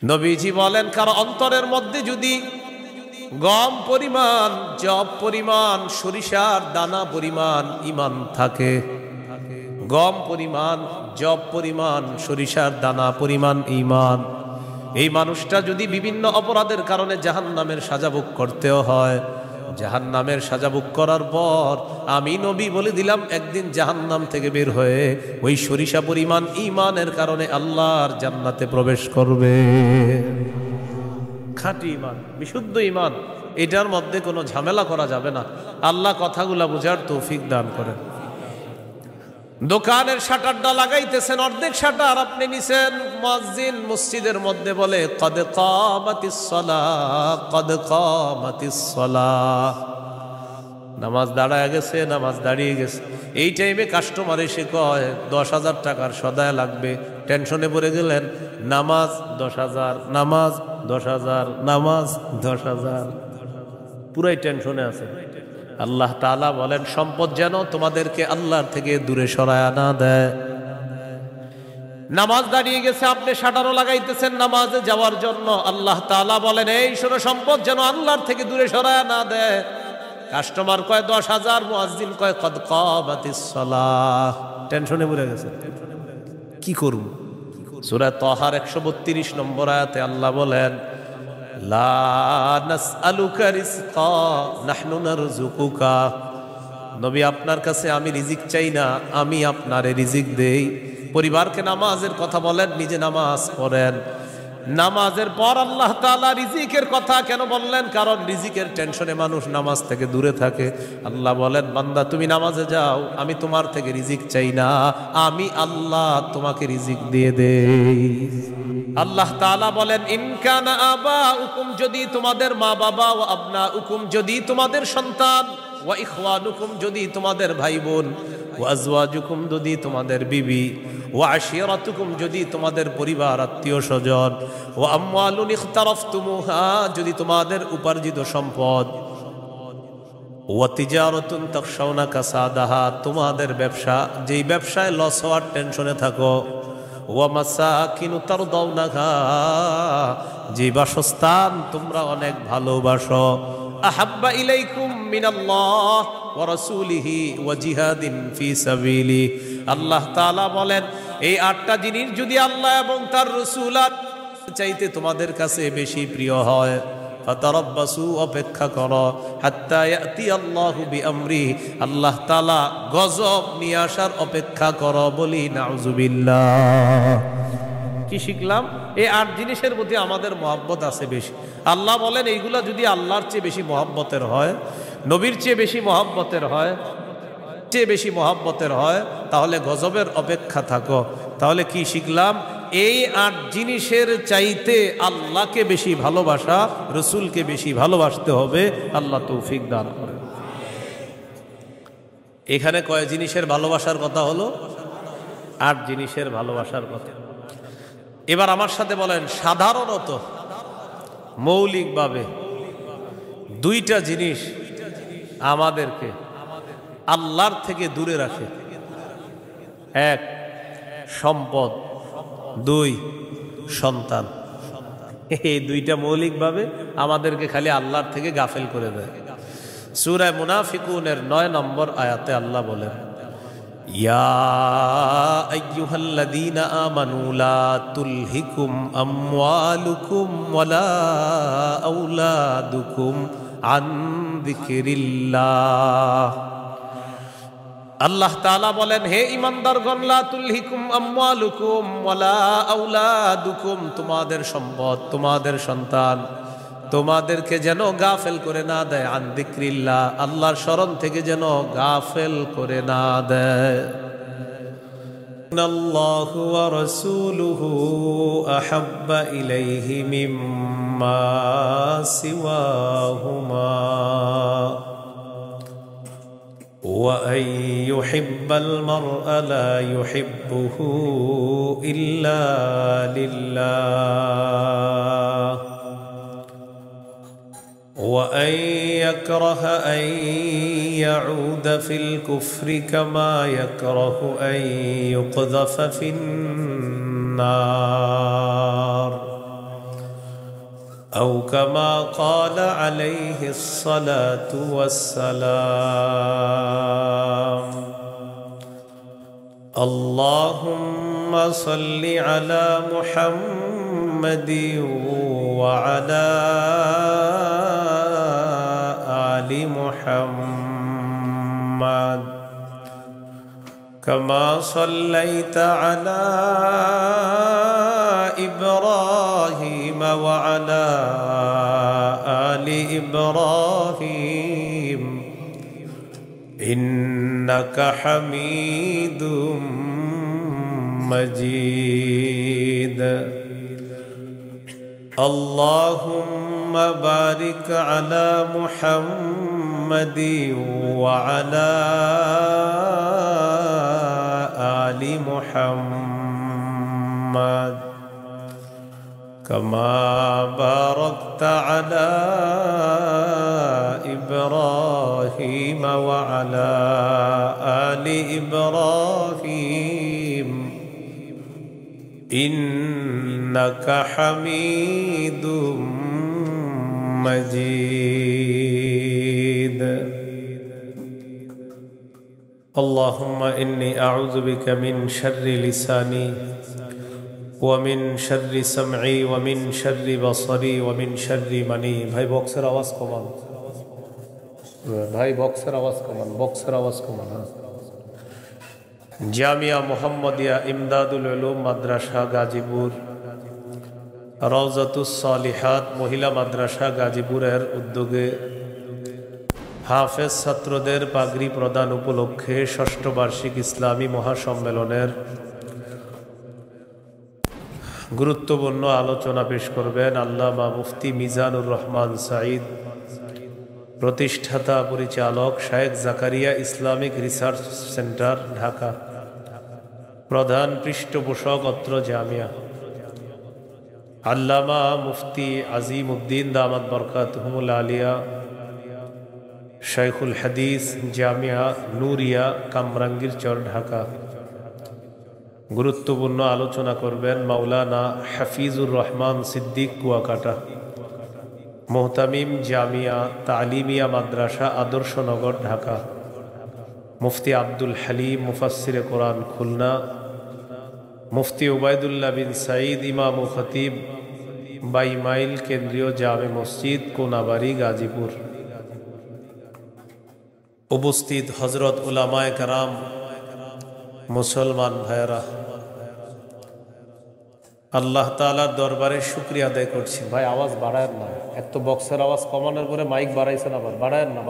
নবীজি বলেন, কারো অন্তরের মধ্যে যদি গম পরিমাণ, জব পরিমাণ, সরিষার দানা পরিমাণ ইমান থাকে, গম পরিমাণ, জব পরিমাণ, সরিষার দানা পরিমাণ ইমান, এই মানুষটা যদি বিভিন্ন অপরাধের কারণে জাহান্নামের সাজা ভোগ করতেও হয়, জাহান্নামের সাজা ভোগ করার পর আমি নবী বলে দিলাম, একদিন জাহান্নাম থেকে বের হয়ে ওই সরিষা পরিমাণ ইমানের কারণে আল্লাহর জান্নাতে প্রবেশ করবে। খাঁটি ইমান, বিশুদ্ধ ইমান, এটার মধ্যে কোনো ঝামেলা করা যাবে না। আল্লাহ কথাগুলা বুঝার তৌফিক দান করেন। দোকানের শাটারটা লাগাইতেছেন, অর্ধেক শাটার আপনি নিছেন, মুয়াজ্জিন মসজিদের মধ্যে বলে কদ কামাতিস সালাহ, কদ কামাতিস সালাহ, নামাজ দাঁড়ায় গেছে, নামাজ দাঁড়িয়ে গেছে। এই টাইমে কাস্টমার এসে কয় 10,000 টাকার সদায় লাগবে, টেনশনে পড়ে গেলেন, নামাজ 10,000, নামাজ 10,000, নামাজ 10,000, পুরাই টেনশনে আছে। আল্লাহ তাআলা বলেন, সম্পদ যেন তোমাদেরকে আল্লাহর থেকে দূরে সরায় না দেয়। নামাজ দাঁড়িয়ে গেছে, আপনি শাটারও লাগাইতেছেন নামাজে যাওয়ার জন্য, আল্লাহ তাআলা বলেন, এই শোনো, সম্পদ যেন আল্লাহর থেকে দূরে সরায় না দেয়। কাস্টমার কয় 10,000, মুয়াজ্জিন কয় কদ কামাতিস সালাহ, টেনশনে পড়ে গেছে, কি করব? সূরা তাহার 132 নম্বর আয়াতে আল্লাহ বলেন, লা নাসআলুকা রিজকা নাহনু নারযুকুকা, নবী আপনার কাছে আমি রিজিক চাই না, আমি আপনারে রিজিক দেই। পরিবারকে নামাজের কথা বলেন, নিজে নামাজ পড়েন। নামাজের পর আল্লাহ তাআলা রিজিকের কথা কেন বললেন? কারণ রিজিকের টেনশনে মানুষ নামাজ থেকে দূরে থাকে। আল্লাহ বলেন, বান্দা তুমি নামাজে যাও, আমি তোমার থেকে রিজিক চাই না, আমি আল্লাহ তোমাকে রিজিক দিয়ে দেই। আল্লাহ তাআলা বলেন, ইন কানা আবাউকুম, যদি তোমাদের মা বাবা, ওয়া আবনাউকুম, যদি তোমাদের সন্তান, ওয়া ইখওয়ানুকুম, যদি তোমাদের ভাই বোন, ওয়া আজওয়াজুকুম, যদি তোমাদের বিবি, ওয়া আশিরাতুকুম, যদি তোমাদের পরিবার আত্মীয় স্বজন, ওয়া আমওয়ালুন ইখতারাফতুমুহা, যদি তোমাদের উপার্জিত সম্পদ, ওয়া তিজারাতুন তাখশাউনা কাসাদাহা, তোমাদের ব্যবসা, যেই ব্যবসায় লস হওয়ার টেনশনে থাকো, ওয়া মাসাকিনু তারদাউনাহা, যে বাসস্থান তোমরা অনেক ভালোবাসো, আহাব্বা ইলাইকুম মিনাল্লাহ ওয়া রাসূলিহি ওয়া জিহাদিন ফি সাবিলি, আল্লাহ তাআলা বলেন, এই 8টা জিনিস যদি আল্লাহ এবং তার রাসূল চাইতে তোমাদের কাছে বেশি প্রিয় হয়, ফাতারাব্বাসু, অপেক্ষা করো, হাত্তা ইয়াতি আল্লাহু বিআমরি, আল্লাহ তাআলা গজব নিয়ে আসার অপেক্ষা করো। বলি নাউযুবিল্লাহ। কি শিখলাম? এই 8 জিনিসের প্রতি আমাদের মহব্বত আছে বেশি। আল্লাহ বলেন, এইগুলা যদি আল্লাহর চেয়ে বেশি মহব্বতের হয়, নবীর চেয়ে বেশি মহব্বতের হয়, তাহলে গজবের অপেক্ষা থাকো। তাহলে কি শিখলাম? এই 8 জিনিসের চাইতে আল্লাহকে বেশি ভালোবাসা, রসুলকে বেশি ভালোবাসতে হবে। আল্লাহ তৌফিক দান করে। এখানে কয় জিনিসের ভালোবাসার কথা হলো? 8 জিনিসের ভালোবাসার কথা। এবার আমার সাথে বলেন, সাধারণত মৌলিকভাবে 2টা জিনিস আমাদেরকে আল্লাহর থেকে দূরে রাখে। 1 সম্পদ, 2 সন্তান। এই 2টা মৌলিকভাবে আমাদেরকে খালি আল্লাহর থেকে গাফেল করে দেয়। সূরা মুনাফিকুনের 9 নম্বর আয়াতে আল্লাহ বলেন, ইয়া আইয়ুহাল্লাযীনা আমানু লা তুলহিকুম আমওয়ালুকুম ওয়ালা আওলাদুকুম আন যিকরিল্লাহ। আল্লাহ তাআলা বলেন, হে ঈমানদারগণ, লা তুলহিকুম আমওয়ালুকুম ওয়ালা আওলাদুকুম, তোমাদের সম্পদ, তোমাদের সন্তান তোমাদেরকে যেন গাফেল করে না দেয়, আন যিকরিল্লাহ, আল্লাহর স্মরণ থেকে যেন গাফেল করে না দেয়। ইন্নাল্লাহু ওয়া রাসূলুহু আহাব্বা ইলাইহি মিম্মা সিওয়াহুমা ওয়া আন ইউহিব্বাল মারআ লা ইউহিব্বুহু ইল্লা লিল্লাহ وأن يكره أن يعود في الكفر كما يكره أن يقذف في النار أو كما قال عليه الصلاة والسلام اللهم صل على محمد وعلى آل محمد كما صليت على إبراهيم وعلى آل إبراهيم إنك حميد مجيد اللهم بارك على محمد وعلى آل محمد كما باركت على إبراهيم وعلى آل إبراهيم إنك حميد مجيد اللهم إني أعوذ بك من شر لساني ومن شر سمعي ومن شر بصري ومن شر مني ভাই বক্সের আওয়াজ কমান ভাই বক্সের আওয়াজ কমান বক্সের আওয়াজ কমান জামিয়া মুহাম্মাদিয়া ইমদাদুল উলুম মাদ্রাসা গাজীপুর রওজাতুস সালিহাত মহিলা মাদ্রাসা গাজীপুরের উদ্যোগে হাফেজ ছাত্রদের পাগড়ি প্রদান উপলক্ষে ষষ্ঠ বার্ষিক ইসলামী মহাসম্মেলনের গুরুত্বপূর্ণ আলোচনা পেশ করবেন আল্লামা মুফতি মিজানুর রহমান সাঈদ, প্রতিষ্ঠাতা পরিচালক শায়েখ Zakaria Islamic research centre Dhaka, প্রধান পৃষ্ঠপোষক অত্র জামিয়া। আল্লামা মুফতি আজিম উদ্দিন দামাত বরকাতুহুল আলিয়া, শাইখুল হাদিস জামিয়া নূরিয়া কামরাঙ্গীরচর ঢাকা। গুরুত্বপূর্ণ আলোচনা করবেন মাওলানা হাফিজুর রহমান সিদ্দিক কুয়াকাটা, মোহতামিম জামিয়া তালিমিয়া মাদ্রাসা আদর্শনগর ঢাকা। মুফতি আব্দুল হালিম মুফাসসিরে কোরআন খুলনা, মুফতি উবাইদুল্লাহ বিন সাঈদ ইমাম ও খতিব 22 মাইল কেন্দ্রীয় জামে মসজিদ কোনাবাড়ি গাজীপুর। উপস্থিত হযরত উলামায়ে কেরাম, মুসলমান ভাইরা, আল্লাহ তাআলার দরবারে শুকরিয়া আদায় করছি। ভাই আওয়াজ বাড়ায়েন না, এক তো বক্সের আওয়াজ কমানোর পরে মাইক বাড়াইছেন, আবার বাড়ায়েন না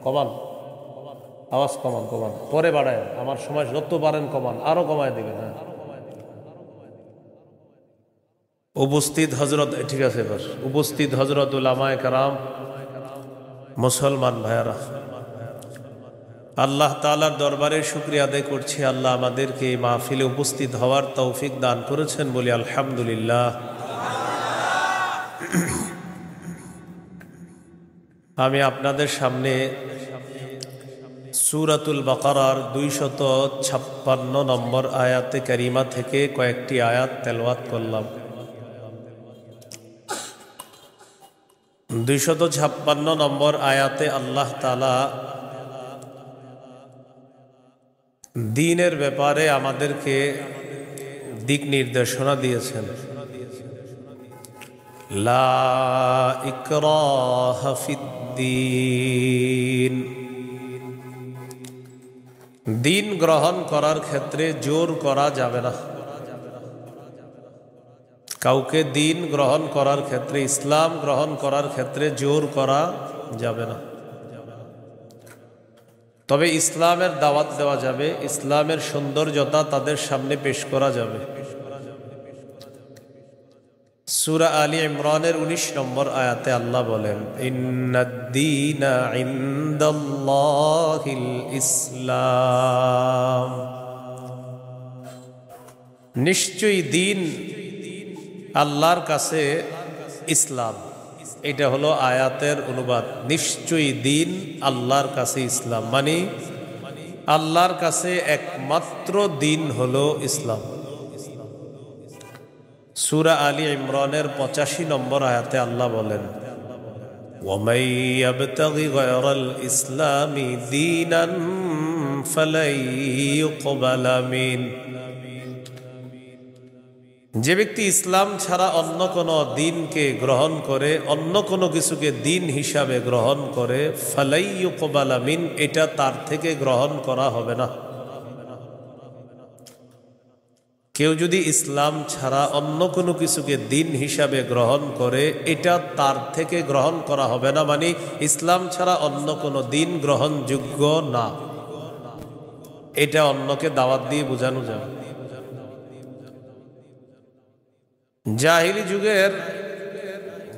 কমান, আওয়াজ কমান পরে বাড়ায়েন, আমার সময় যত পারেন কমান, আরো কমায় দিবেন। হ্যাঁ, উপস্থিত হযরত, ঠিক আছে এবার উপস্থিত হযরত উলামায়ে কেরাম, মুসলমান ভাইরা, আল্লাহ তাআলার দরবারে শুকরিয়া আদায় করছি। আল্লাহ আমাদেরকে এই মাহফিলে উপস্থিত হওয়ার তৌফিক দান করেছেন, বলি আলহামদুলিল্লাহ। আমি আপনাদের সামনে সূরাতুল বাকারার 256 নম্বর আয়াতে কারিমা থেকে কয়েকটি আয়াত তেলাওয়াত করলাম। 256 নম্বর আয়াতে আল্লাহ তাআলা দ্বীনের ব্যাপারে আমাদেরকে দিক নির্দেশনা দিয়েছেন। লা ইকরাহা ফিদ্দীন, দ্বীন গ্রহণ করার ক্ষেত্রে জোর করা যাবে না। কাউকে দ্বীন গ্রহণ করার ক্ষেত্রে, ইসলাম গ্রহণ করার ক্ষেত্রে জোর করা যাবে না। তবে ইসলামের দাওয়াত দেওয়া যাবে, ইসলামের সৌন্দর্যতা তাদের সামনে পেশ করা যাবে। সূরা আলী ইমরানের 19 নম্বর আয়াতে আল্লাহ বলেন, ইন্নাদ-দীনা ইনদাল্লাহিল ইসলাম, নিশ্চয়ই দ্বীন আল্লাহর কাছে ইসলাম। এটা হলো আয়াতের অনুবাদ। নিশ্চয়ই দ্বীন আল্লাহর কাছে ইসলাম, মানে আল্লাহর কাছে একমাত্র দ্বীন হলো ইসলাম। সূরা আলী ইমরানের 85 নম্বর আয়াতে আল্লাহ বলেন, وَمَن يَبْتَغِ غَيْرَ الْإِسْلَامِ دِينًا فَلَن يُقْبَلَ مِنْهُ। যে ব্যক্তি ইসলাম ছাড়া অন্য কোনো দিনকে গ্রহণ করে, অন্য কোনো কিছুকে দিন হিসাবে গ্রহণ করে, ফালাই ইউকবালা মিন, এটা তার থেকে গ্রহণ করা হবে না। কেউ যদি ইসলাম ছাড়া অন্য কোনো কিছুকে দিন হিসাবে গ্রহণ করে, এটা তার থেকে গ্রহণ করা হবে না, মানে ইসলাম ছাড়া অন্য কোনো দিন গ্রহণযোগ্য না। এটা অন্যকে দাওয়াত দিয়ে বোঝানো যাবে। জাহিলি যুগের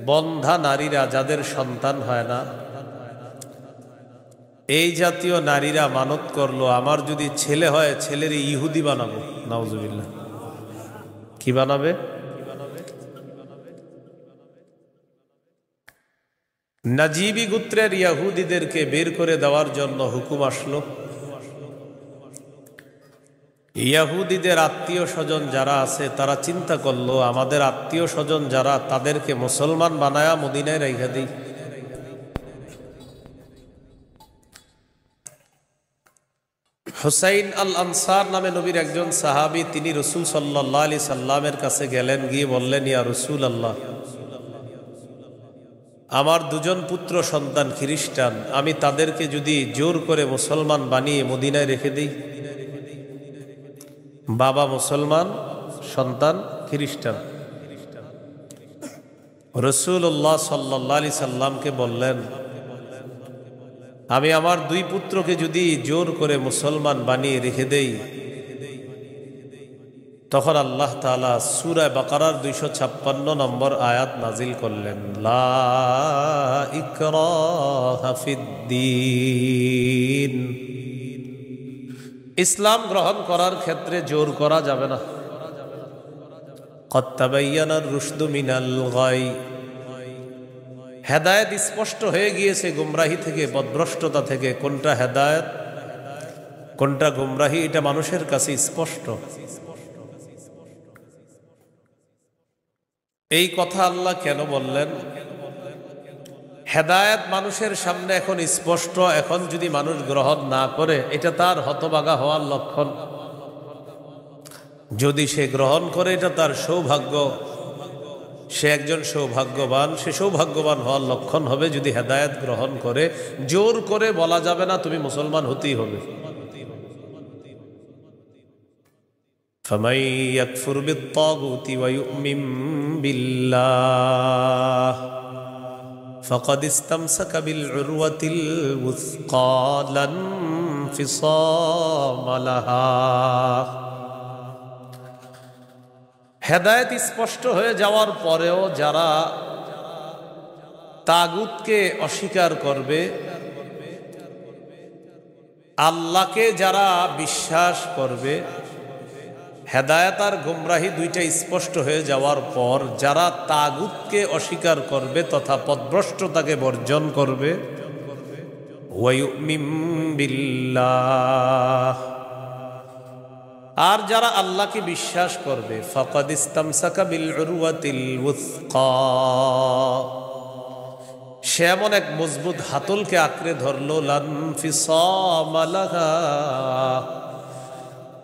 বন্ধা নারীরা, যাদের সন্তান হয় না, এই জাতীয় নারীরা মানত করলো, আমার যদি ছেলে হয় ছেলের ইহুদি বানাবো। নাউজুবিল্লাহ। কি বানাবে? নাজিবি গোত্রের ইহুদিদেরকে বের করে দেওয়ার জন্য হুকুম আসলো। ইহুদিদের আত্মীয় স্বজন যারা আছে তারা চিন্তা করলো, আমাদের আত্মীয় স্বজন যারা, তাদেরকে মুসলমান বানায়া মদিনায় রেখে দিই। হুসাইন আল আনসার নামে নবীর একজন সাহাবী, তিনি রাসূল সাল্লাল্লাহু আলাইহি সাল্লামের কাছে গেলেন, গিয়ে বললেন, ইয়া রাসূলুল্লাহ, আমার দুজন পুত্র সন্তান খ্রিস্টান, আমি তাদেরকে যদি জোর করে মুসলমান বানিয়ে মদিনায় রেখে দিই। বাবা মুসলমান, সন্তান খ্রিস্টান। রাসূলুল্লাহ সাল্লাল্লাহু আলাইহি সাল্লামকে বললেন, আমি আমার দুই পুত্রকে যদি জোর করে মুসলমান বানিয়ে রেখে দেই, তখন আল্লাহ তাআলা সূরা বাকারার 256 নম্বর আয়াত নাজিল করলেন, লা ইকরাহা ফিদ্দীন। ইসলাম গ্রহণ করার ক্ষেত্রে জোর করা যাবে না। কদ তাবায়্যানার রুশদু মিনাল গাই। হেদায়েত স্পষ্ট হয়ে গিয়েছে গুমরাহি থেকে, পথভ্রষ্টতা থেকে। কোনটা হেদায়েত, কোনটা গুমরাহি, এটা মানুষের কাছে স্পষ্ট। এই কথা আল্লাহ কেন বললেন? হেদায়েত মানুষের সামনে এখন স্পষ্ট, এখন যদি মানুষ গ্রহণ না করে, এটা তার হতভাগা হওয়ার লক্ষণ। যদি সে গ্রহণ করে, এটা তার সৌভাগ্য, সে একজন সৌভাগ্যবান। সে সৌভাগ্যবান হওয়ার লক্ষণ হবে যদি হেদায়েত গ্রহণ করে। জোর করে বলা যাবে না তুমি মুসলমান হতেই হবে। ফামান ইয়াকফুর বিত-তাগুতি ওয়া ইউমিন বিল্লাহ ফাকাদ ইসতামসাকা বিল উরওয়াতিল ওয়াসকা লা ইনফিসামা লাহা। হেদায়েত স্পষ্ট হয়ে যাওয়ার পরেও যারা তাগুতকে অস্বীকার করবে, আল্লাহকে যারা বিশ্বাস করবে, হেদায়েত আর গুমরাহি দুইটা স্পষ্ট হয়ে যাওয়ার পর যারা তাগুতকে অস্বীকার করবে তথা পথভ্রষ্টতাকে বর্জন করবে, ওয়া ইউমিন বিল্লাহ, আর যারা আল্লাহকে বিশ্বাস করবে, ফাকাদ ইসতামসাকা বিল উরওয়াতিল ওয়াসকা, সে এমন এক মজবুত হাতলকে আঁকড়ে ধরলো, লা ইনফিসামা লাহা,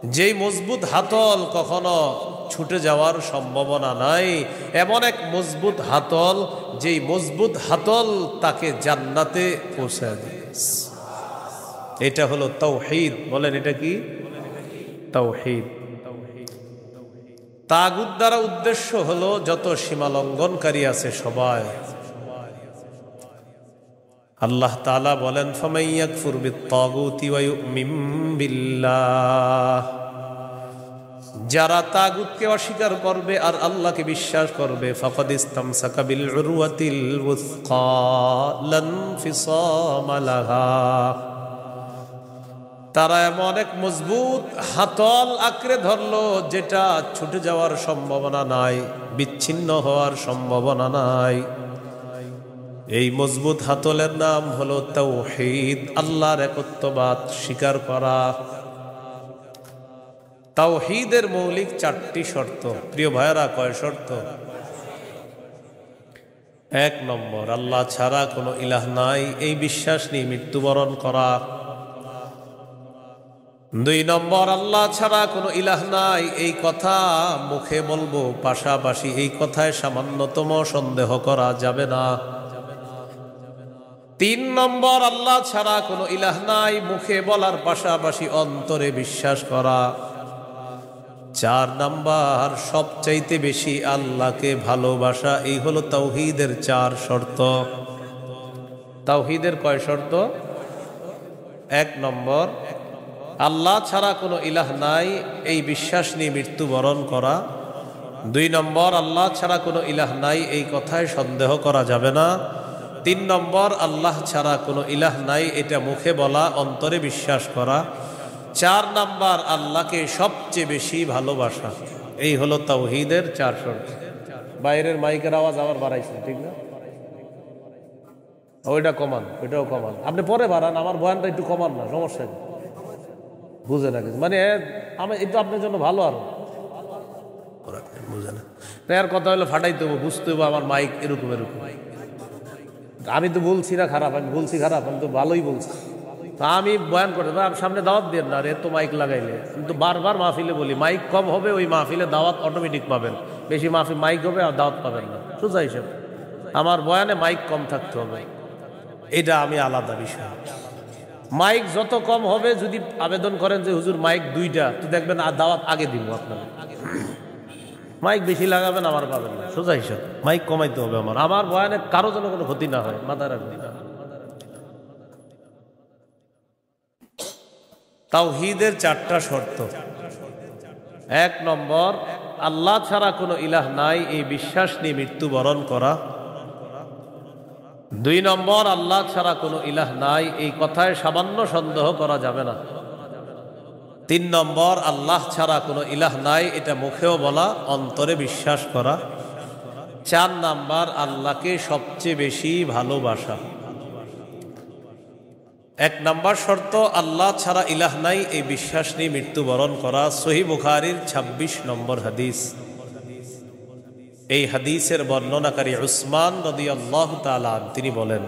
যেই মজবুত হাতল কখনো ছুটে যাওয়ার সম্ভাবনা নাই। এমন এক মজবুত হাতল, যেই মজবুত হাতল তাকে জান্নাতে পৌঁছায় দিয়েছে। এটা হলো তাওহীদ। বলেন, এটা কি? তাওহীদ। তাগুত দ্বারা উদ্দেশ্য হলো যত সীমা লঙ্ঘনকারী আছে সবাই। আল্লাহ তাআলা বলেন, ফামান ইয়াকফুর বিত-তাগুতি ওয়া ইউমিন বিল্লাহ, যারা তাগুতকে অস্বীকার করবে আর আল্লাহকে বিশ্বাস করবে, ফাকাদ ইসতামসাকা বিল উরওয়াতিল ওয়াসকা লা ইনফিসামা লাহা, তারা এমন এক মজবুত হাতল আঁকড়ে ধরলো যেটা ছুটে যাওয়ার সম্ভাবনা নাই, বিচ্ছিন্ন হওয়ার সম্ভাবনা নাই। এই মজবুত হাতলের নাম হলো তাওহীদ, আল্লাহর একত্ববাদ স্বীকার করা। তাওহীদের মৌলিক 4টি শর্ত। প্রিয় ভাইয়েরা, কয় শর্ত? 1 নম্বর, আল্লাহ ছাড়া কোনো ইলাহ নাই এই বিশ্বাস নিয়ে মৃত্যুবরণ করা। 2 নম্বর, আল্লাহ ছাড়া কোনো ইলাহ নাই এই কথা মুখে বলবো, পাশাপাশি এই কথায় সামান্যতম সন্দেহ করা যাবে না। 3 নম্বর, আল্লাহ ছাড়া কোনো ইলাহ নাই মুখে বলার পাশাপাশি অন্তরে বিশ্বাস করা। 4 নম্বর, সবচাইতে বেশি আল্লাহকে ভালোবাসা। এই হলো তাওহীদের 4 শর্ত। তাওহীদের কয় শর্ত? 1 নম্বর, আল্লাহ ছাড়া কোনো ইলাহ নাই এই বিশ্বাস নিয়ে মৃত্যুবরণ করা। 2 নম্বর, আল্লাহ ছাড়া কোনো ইলাহ নাই এই কথায় সন্দেহ করা যাবে না। 3 নম্বর, আল্লাহ ছাড়া কোনো ইলাহ নাই এটা মুখে বলা, অন্তরে বিশ্বাস করা। 4 নম্বর, আল্লাহকে সবচেয়ে বেশি ভালোবাসা। এই হলো তাওহীদের 4 শর্ত। বাইরের মাইকের আওয়াজ আবার বাড়াইছেন, ঠিক না? ওইটা কমান, ওইটাও কমান। আপনি পরে বাড়ান, আমার বয়ানটা একটু কমান না, সমস্যা নেই। বুঝে না কিছু, মানে আমি এটা আপনার জন্য ভালো। আরো বুঝে না, এর কথা হলো ফাটাইতে হবো, বুঝতে হবো আমার মাইক এরকম এরকম। আমি তো বলছি না খারাপ, আমি বলছি খারাপ, আমি তো ভালোই বলছি। তা আমি বয়ান করতে সামনে দাওয়াত দিয়ে না, আর এত মাইক লাগাইলে। কিন্তু বারবার মাহফিলে বলি, মাইক কম হবে ওই মাহফিলে দাওয়াত অটোমেটিক পাবেন, বেশি মাহফিল মাইক হবে আর দাওয়াত পাবেন না। সোজা হিসেবে আমার বয়ানে মাইক কম থাকতে হবে, এটা আমি আলাদা বিষয়। মাইক যত কম হবে, যদি আবেদন করেন যে হুজুর মাইক 2টা, তো দেখবেন আর দাওয়াত আগে দিব আপনাকে। মাইক বেশি লাগাবেন, আমার পাবেন না, সোজা হিসাব। মাইক কমাইতে হবে আমার বয়ানে কারো যেন কোনো ক্ষতি না হয়, মাথায় রাখবেন। তাওহীদের 4টা শর্ত। 1 নম্বর, আল্লাহ ছাড়া কোনো ইলাহ নাই এই বিশ্বাস নিয়ে মৃত্যুবরণ করা। 2 নম্বর, আল্লাহ ছাড়া কোনো ইলাহ নাই এই কথায় সামান্য সন্দেহ করা যাবে না। 3 নম্বর, আল্লাহ ছাড়া কোনো ইলাহ নাই এটা মুখেও বলা, অন্তরে বিশ্বাস করা। 4 নম্বর, আল্লাহকে সবচেয়ে বেশি ভালোবাসা। 1 নম্বর শর্ত, আল্লাহ ছাড়া ইলাহ নাই এই বিশ্বাস নিয়ে মৃত্যুবরণ করা। সহিহ বুখারীর 26 নম্বর হাদিস। এই হাদিসের বর্ণনাকারী উসমান রাদিয়াল্লাহু তাআলা তিনি বলেন,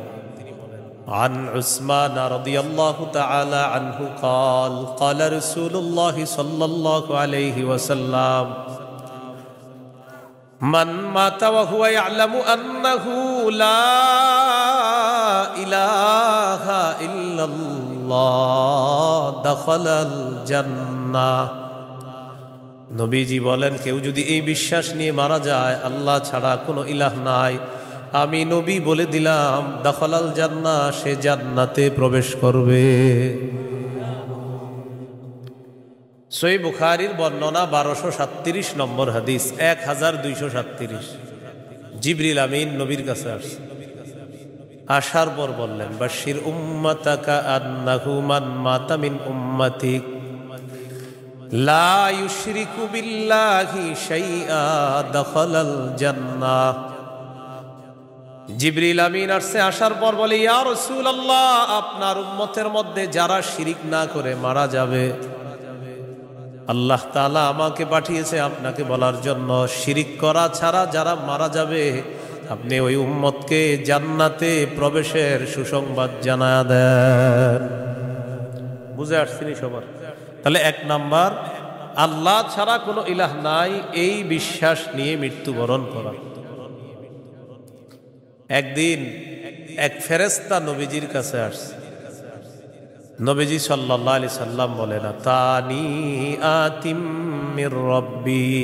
عن عثمان رضي الله تعالى عنه قال قال رسول الله صلى الله عليه وسلم من مات وهو يعلم أنه لا إله إلا الله دخل الجنة। নবীজি বলেন, কেউ যদি এই বিশ্বাস নিয়ে মারা যায় আল্লাহ ছাড়া কোনো ইলাহ নাই, আমি নবী বলে দিলাম দাখালাল জান্নাহ, সে জান্নাতে প্রবেশ করবে। সহিহ বুখারীর বর্ণনা 1237 নম্বর হাদিস, 1237। জিবরিল আমিন নবীর কাছে আসছে, আসার পর বললেন, বাশির উম্মাতাকা আন্নাহু মান মাতা মিন উম্মাতিক লা ইউশরিকু বিল্লাহি শাইআ দাখালাল জান্নাহ। জিবরিল আমিন আসছে, আসার পর বলে, ইয়া রাসূলুল্লাহ, আপনার উম্মতের মধ্যে যারা শিরিক না করে মারা যাবে, আল্লাহ তাআলা আমাকে পাঠিয়েছে আপনাকে বলার জন্য, শিরিক করা ছাড়া যারা মারা যাবে আপনি ওই উম্মতকে জান্নাতে প্রবেশের সুসংবাদ জানায়া দেন। বুঝে আসছেন সবার? তাহলে 1 নাম্বার, আল্লাহ ছাড়া কোনো ইলাহ নাই এই বিশ্বাস নিয়ে মৃত্যুবরণ করা। একদিন এক ফেরেশতা নবীজির কাছে আসছে। নবীজি সাল্লাল্লাহু আলাইহি সাল্লাম বলেন, আতানি আতিম মির রাব্বি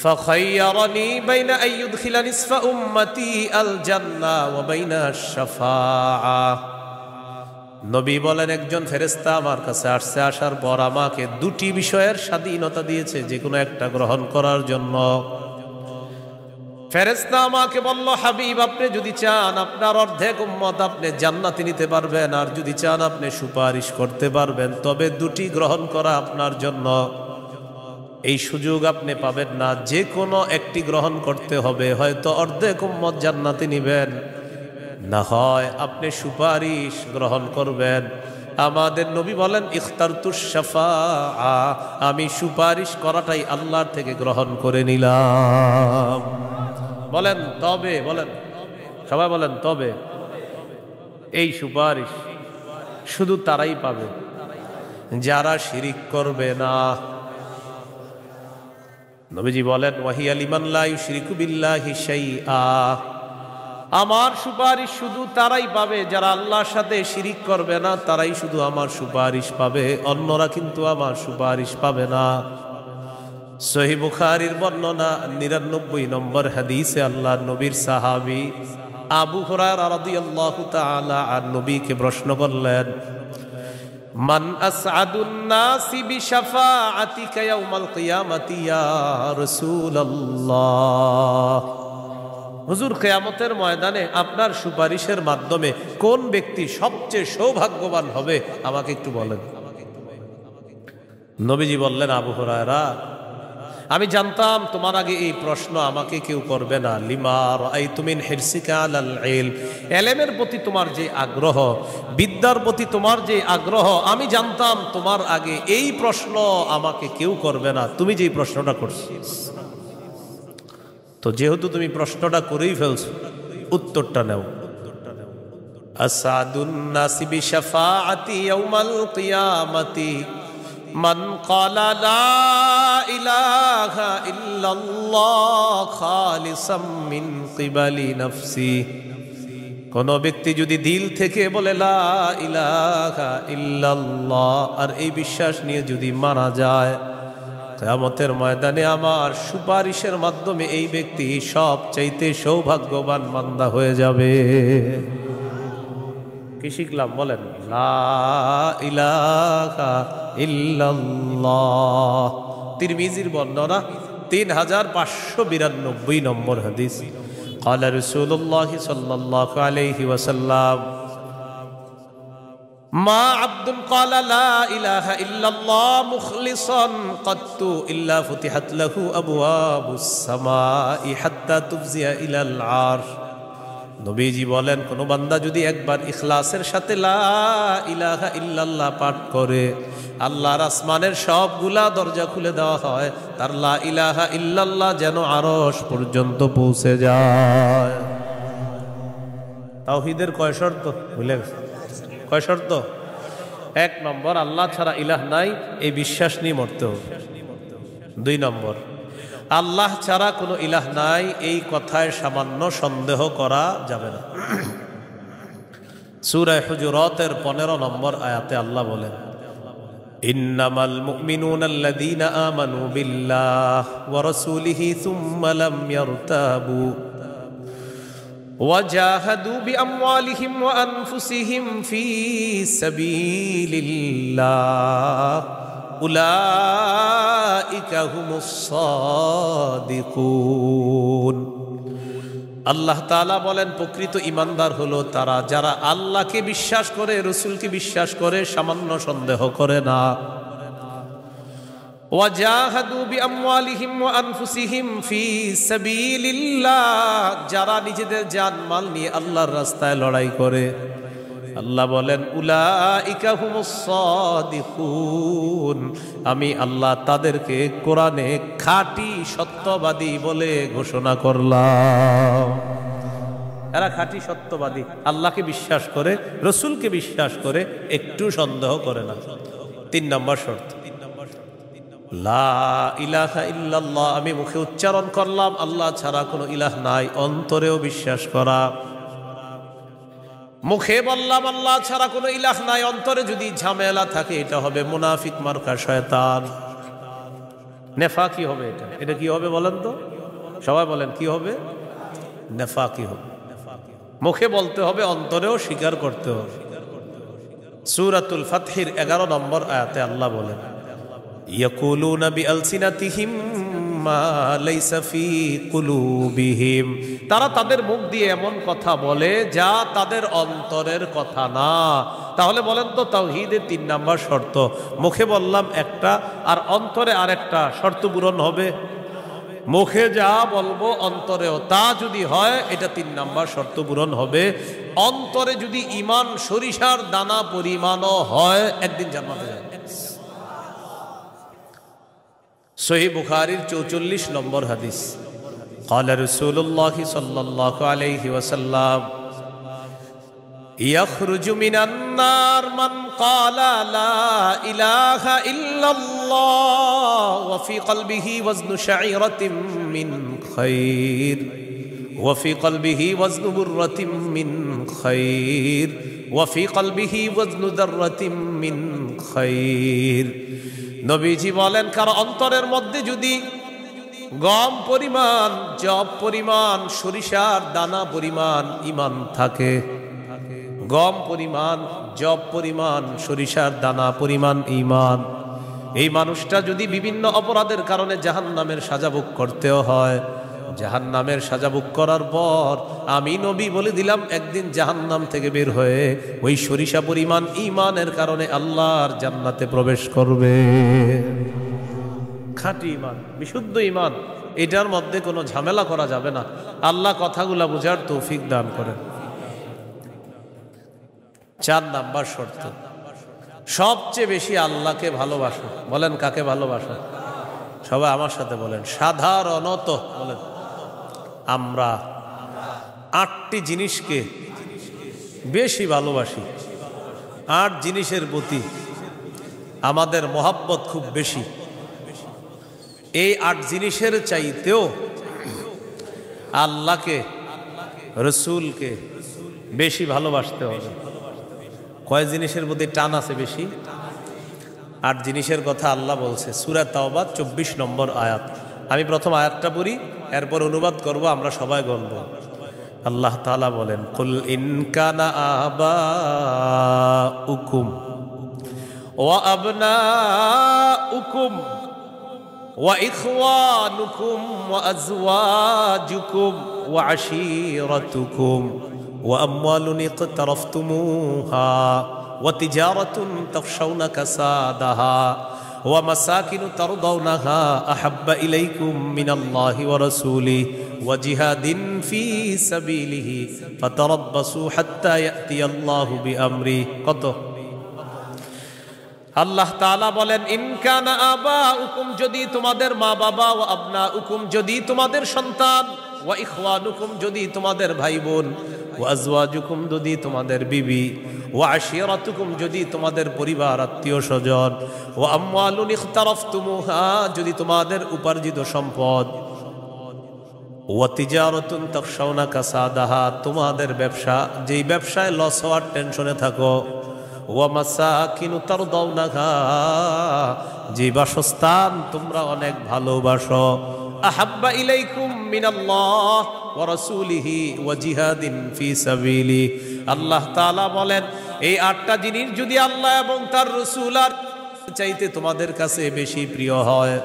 ফাখায়্যারানি বাইনা আন ইউদখিলা নিসফা উম্মতি আল জান্নাহ ওয়া বাইনা আশ-শাফাআহ। নবী বলেন, একজন ফেরেশতা আমার কাছে আসছে, আসার পর আমাকে 2টি বিষয়ের স্বাধীনতা দিয়েছে, যে কোনো একটা গ্রহণ করার জন্য। ফেরেশতা আমাকে বলল, হাবিব, আপনি যদি চান আপনার অর্ধেক উম্মত আপনি জান্নাতে নিতে পারবেন, আর যদি চান আপনি সুপারিশ করতে পারবেন, তবে 2টি গ্রহণ করা আপনার জন্য। এই সুযোগ আপনি পাবেন না, যে কোনো একটি গ্রহণ করতে হবে। হয়তো অর্ধেক উম্মত জান্নাতে নিবেন, না হয় আপনি সুপারিশ গ্রহণ করবেন। আমাদের নবী বলেন ইখতারতুশ শাফাআ, আমি সুপারিশ করাটাই আল্লাহর থেকে গ্রহণ করে নিলাম। বলেন তবে, বলেন সবাই বলেন তবে। এই সুপারিশ শুধু তারাই পাবে যারা শিরিক করবে না। নবীজি বলেন ওয়াহিয়া লিমান লা ইউশরিকু বিল্লাহি শাইআ, আমার সুপারিশ শুধু তারাই পাবে যারা আল্লাহর সাথে শিরিক করবে না, তারাই শুধু আমার সুপারিশ পাবে, অন্যরা কিন্তু আমার সুপারিশ পাবে না। সহিহ বুখারীর বর্ণনা ৯৯ নম্বর হাদিসে আল্লাহর নবীর সাহাবী আবু হুরায়রা রাদিয়াল্লাহু তাআলা আন নবীকে প্রশ্ন করলেন, মান আসআদুন নাসি বিশাফাআতিকা ইয়াউমাল কিয়ামাতি ইয়া রাসূলুল্লাহ। হুজুর, কিয়ামতের ময়দানে আপনার সুপারিশের মাধ্যমে কোন ব্যক্তি সবচেয়ে সৌভাগ্যবান হবে আমাকে একটু বলেন। নবীজি বললেন, আবু হুরায়রা, আমি জানতাম তোমার আগে এই প্রশ্ন আমাকে কেউ করবে না। লিমা রাআইতু মিন হিরসিকা আলাল ইলম, ইলমের প্রতি তোমার যে আগ্রহ, বিদ্যার প্রতি তোমার যে আগ্রহ, আমি জানতাম তোমার আগে এই প্রশ্ন আমাকে কেউ করবে না, তুমি যেই প্রশ্নটা করছো। তো যেহেতু তুমি প্রশ্নটা করেই ফেলছো, উত্তরটা নাও। আসাদুন নাসি বিশাফাআতি ইয়াউমাল কিয়ামাতি মান ক্বালা লা ইলাহা ইল্লাল্লাহ খালিসাম মিন কিবালি নাফসি। কোন ব্যক্তি যদি দিল থেকে বলে লা ইলাহা ইল্লাল্লাহ আর এই বিশ্বাস নিয়ে যদি মারা যায়, কিয়ামতের ময়দানে আমার সুপারিশের মাধ্যমে এই ব্যক্তি সবচাইতে সৌভাগ্যবান বান্দা হয়ে যাবে। কি শিখলাম বলেন? লা ইলাহা ইল্লাল্লাহ। তিরমিজির বর্ণনা ৩৫৯২ নম্বর হাদিস। ক্বালা রাসূলুল্লাহ সাল্লাল্লাহু আলাইহি ওয়াসাল্লাম, মা আবদুন ক্বালা লা ইলাহা ইল্লাল্লাহ মুখলিসান কাত্তু ইল্লা ফুতিহাত লাহু আবওয়াবুস সামাই হাত্তা তুফজিয়া ইলাল আরশ। নবীজি বলেন, কোন বান্দা যদি একবার ইখলাসের সাথে লা ইলাহা ইল্লাল্লাহ পাঠ করে, আল্লাহর আসমানের সবগুলা দরজা খুলে দেওয়া হয়, তার লা ইলাহা ইল্লাল্লাহ যেন আরশ পর্যন্ত পৌঁছে যায়। তাওহীদের কয় শর্ত ভুলে গেছে? কয় শর্ত? ১ নম্বর, আল্লাহ ছাড়া ইলাহ নাই, এই বিশ্বাস নিয়ে মরতে হবে। ২ নম্বর, আল্লাহ ছাড়া কোনো ইলাহ নাই, এই কথায় সামান্য সন্দেহ করা যাবে না। সূরা হুজুরাতের ১৫ নম্বর আয়াতে আল্লাহ বলেন, ইন্নামাল মুমিনুনা আল্লাযীনা আমানু বিল্লাহি ওয়া রাসূলিহি সুম্মা লাম ইয়ারতাবু ওয়াজাহাদু বিআমওয়ালিহিম ওয়া আনফুসিহিম ফী সাবিলিল্লাহ উলাইকা হুমুস সাদিকুন। আল্লাহ তাআলা বলেন, প্রকৃত ঈমানদার হলো তারা যারা আল্লাহকে বিশ্বাস করে, রাসূলকে বিশ্বাস করে, সামান্য সন্দেহ করে না। ওয়াজাহাদু বিআমওয়ালিহিম ওয়া আনফুসিহিম ফী সাবিলিল্লাহ, যারা নিজেদের জান মাল নিয়ে আল্লাহর রাস্তায় লড়াই করে। আল্লাহ বলেন, উলাইকা হুমুস সাদিকুন, আমি আল্লাহ তাদেরকে কোরআনে খাঁটি সত্যবাদী বলে ঘোষণা করলাম। এরা খাঁটি সত্যবাদী, আল্লাহকে বিশ্বাস করে, রাসূলকে বিশ্বাস করে, একটু সন্দেহ করে না। ৩ নম্বর শর্ত, লা ইলাহা ইল্লাল্লাহ, আমি মুখে উচ্চারণ করলাম আল্লাহ ছাড়া কোনো ইলাহ নাই, অন্তরেও বিশ্বাস করা। মুখে বললাম আল্লাহ ছাড়া কোনো ইলাহ নাই, অন্তরে যদি ঝামেলা থাকে এটা হবে মুনাফিক মার্কা শয়তান, নেফাকি হবে। এটা কি হবে বলেন তো? সবাই বলেন কি হবে? নেফাকি হবে। মুখে বলতে হবে, অন্তরেও স্বীকার করতে হবে। সূরাতুল ফাতহির 11 নম্বর আয়াতে আল্লাহ বলেন, ইয়াকুলুনা বিআলসিনাতিহিম মা লাইসা ফি কুলুবিহিম, তারা তাদের মুখ দিয়ে এমন কথা বলে যা তাদের অন্তরের কথা না। তাহলে বলেন তো, তাওহীদের ৩ নম্বর শর্ত, মুখে বললাম একটা আর অন্তরে আরেকটা, শর্ত পূরণ হবে? মুখে যা বলবো অন্তরেও তা যদি হয়, এটা ৩ নাম্বার শর্ত পূরণ হবে। অন্তরে যদি ঈমান সরিষার দানা পরিমাণও হয়, একদিন জান্নাতে যাবে। সহিহ বুখারীর ৪৪ নম্বর হাদিস। قال رسول الله صلى الله عليه وسلم يخرج من النار من قال لا إله إلا الله وفي قلبه وزن شعيرة من خير وفي قلبه وزن برة من خير وفي قلبه وزن ذرة من خير। নবীজি বলেন, কারো অন্তরের মধ্যে যদি গম পরিমাণ, জব পরিমাণ, সরিষার দানা পরিমাণ ঈমান থাকে, গম পরিমাণ, জব পরিমাণ, সরিষার দানা পরিমাণ ঈমান, এই মানুষটা যদি বিভিন্ন অপরাধের কারণে জাহান্নামের সাজা ভোগ করতেও হয়, জাহান্নামের সাজা ভোগ করার পর আমি নবী বলে দিলাম, একদিন জাহান্নাম থেকে বের হয়ে ওই সরিষা পরিমাণ ঈমানের কারণে আল্লাহর জান্নাতে প্রবেশ করবে। খাঁটি ঈমান, বিশুদ্ধ ঈমান, এটার মধ্যে কোনো ঝামেলা করা যাবে না। আল্লাহ কথাগুলা বুঝার তৌফিক দান করেন। ৪ নাম্বার শর্ত, সবচেয়ে বেশি আল্লাহকে ভালোবাসো। বলেন, কাকে ভালোবাসো? সবাই আমার সাথে বলেন, সাধারণত বলেন। আমরা ৮টি জিনিসকে বেশি ভালোবাসি। ৮ জিনিসের প্রতি আমাদের মহাব্বত খুব বেশি। এই ৮ জিনিসের চাইতেও আল্লাহকে, রসুলকে বেশি ভালোবাসতে হবে। কয় জিনিসের প্রতি টান আছে বেশি? ৮ জিনিসের কথা আল্লাহ বলছে সূরা তাওবা ২৪ নম্বর আয়াত। আমি প্রথম আয়াতটা পড়ি, এরপর অনুবাদ করব, আমরা সবাই গণব। আল্লাহ তাআলা বলেন, কুল ইন কানা আবাউকুম ওয়া আবনাউকুম ওয়া ইখওয়ানুকুম ওয়া আজওয়াজুকুম ওয়া আশীরাতুকুম ওয়া আমওয়ালুন ইকতারাফতুমুহা ওয়া তিজারাতুন তাখশাউনা কাসাদাহা ওয়া মাসাকিনু তারদাউনাহা আহাব্বা ইলাইকুম মিনাল্লাহি ওয়া রাসূলিহি ওয়া জিহাদিন ফি সাবিলিহি ফাতারাব্বাসু হাত্তা ইয়াতিয়াল্লাহু বিআমরি। কত? আল্লাহ তাআলা বলেন, ইন কানা আবাউকুম, যদি তোমাদের মা বাবা, ওয়া আবনাউকুম, যদি তোমাদের সন্তান, ওয়া ইখওয়ানুকুম, যদি তোমাদের ভাই বোন, ওয়া আজওয়াজুকুম, যদি তোমাদের বিবি, ওয়া আশীরাতুকুম, যদি তোমাদের পরিবার আত্মীয় স্বজন, ওয়া আমওয়ালুন ইখতারাফতুমুহা, যদি তোমাদের উপার্জিত সম্পদ, ওয়া তিজারাতুন তাখশাউনা কাসাদাহা, তোমাদের ব্যবসা, যেই ব্যবসায় লস হওয়ার টেনশনে থাকো, ওয়া মাসাকিনু তারদাউনাহা, যে বাসস্থান তোমরা অনেক ভালোবাসো, আহাব্বা ইলাইকুম মিনাল্লাহ ওয়া রাসূলিহি ওয়া জিহাদিন ফি সাবিলি। আল্লাহ তাআলা বলেন, এই ৮টা জিনিস যদি আল্লাহ এবং তার রাসূল আর চাইতে তোমাদের কাছে বেশি প্রিয় হয়,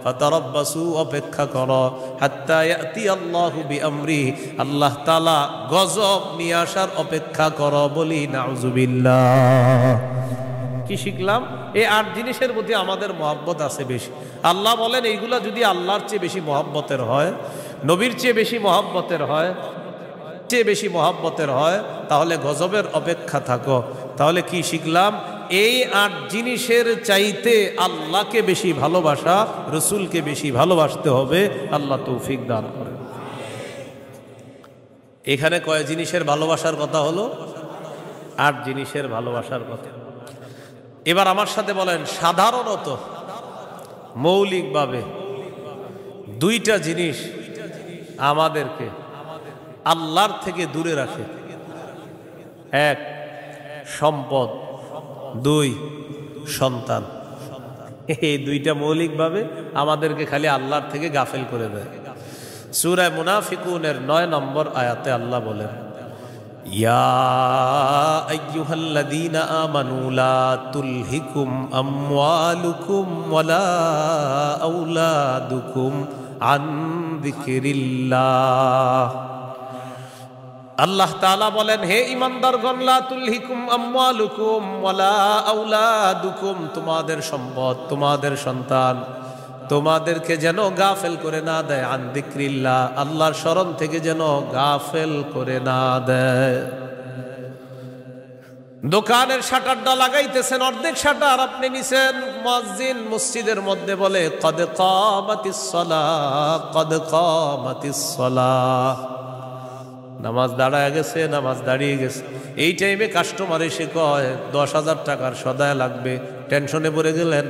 ফাতারাব্বাসু, অপেক্ষা করো, হাত্তা ইয়াতিয়াল্লাহু বিআমরি, আল্লাহ তাআলা গজব নিয়ে আসার অপেক্ষা করো। বলি নাউযুবিল্লাহ। কি শিখলাম? এই ৮ জিনিসের প্রতি আমাদের মহব্বত আছে বেশি। আল্লাহ বলেন, এইগুলা যদি আল্লাহর চেয়ে বেশি মহব্বতের হয়, নবীর চেয়ে বেশি মহব্বতের হয়, বেশি মহব্বতের হয়, তাহলে গজবের অপেক্ষা থাকো। তাহলে কি শিখলাম? এই ৮ জিনিসের চাইতে আল্লাহকে বেশি ভালোবাসা, রসুলকে বেশি ভালোবাসতে হবে। আল্লাহ তৌফিক দান করেন। এখানে কয় জিনিসের ভালোবাসার কথা হলো? ৮ জিনিসের ভালোবাসার কথা। এবার আমার সাথে বলেন, সাধারণত মৌলিকভাবে 2টা জিনিস আমাদেরকে আল্লাহর থেকে দূরে রাখে। ১ সম্পদ, 2 সন্তান। এই 2টা মৌলিকভাবে আমাদেরকে খালি আল্লাহর থেকে গাফেল করে দেয়। সূরা মুনাফিকুনের ৯ নম্বর আয়াতে আল্লাহ বলেন, ইয়া আইয়ুহাল্লাযীনা আমানু লা তুলহিকুম আমওয়ালুকুম ওয়ালা আওলাদুকুম আন যিকরিল্লাহ। আল্লাহ তাআলা বলেন, হে ঈমানদারগণ, লা তুলহিকুম আমওয়ালুকুম ওয়ালা আওলাদুকুম, তোমাদের সম্পদ, তোমাদের সন্তান, তোমাদেরকে যেন গাফেল করে না দেয়, আন যিকরিল্লাহ, আল্লাহর স্মরণ থেকে যেন গাফেল করে না দেয়। দোকানের শাটারটা লাগাইতেছেন, অর্ধেক শাটার আপনি নিছেন, মুয়াজ্জিন মসজিদের মধ্যে বলে কদ কামাতিস সালাহ, কদ কামাতিস সালাহ, নামাজ দাঁড়ায় গেছে, নামাজ দাঁড়িয়ে গেছে। এই টাইমে কাস্টমার এসে কয় 10,000 টাকার সদায় লাগবে, টেনশনে পড়ে গেলেন,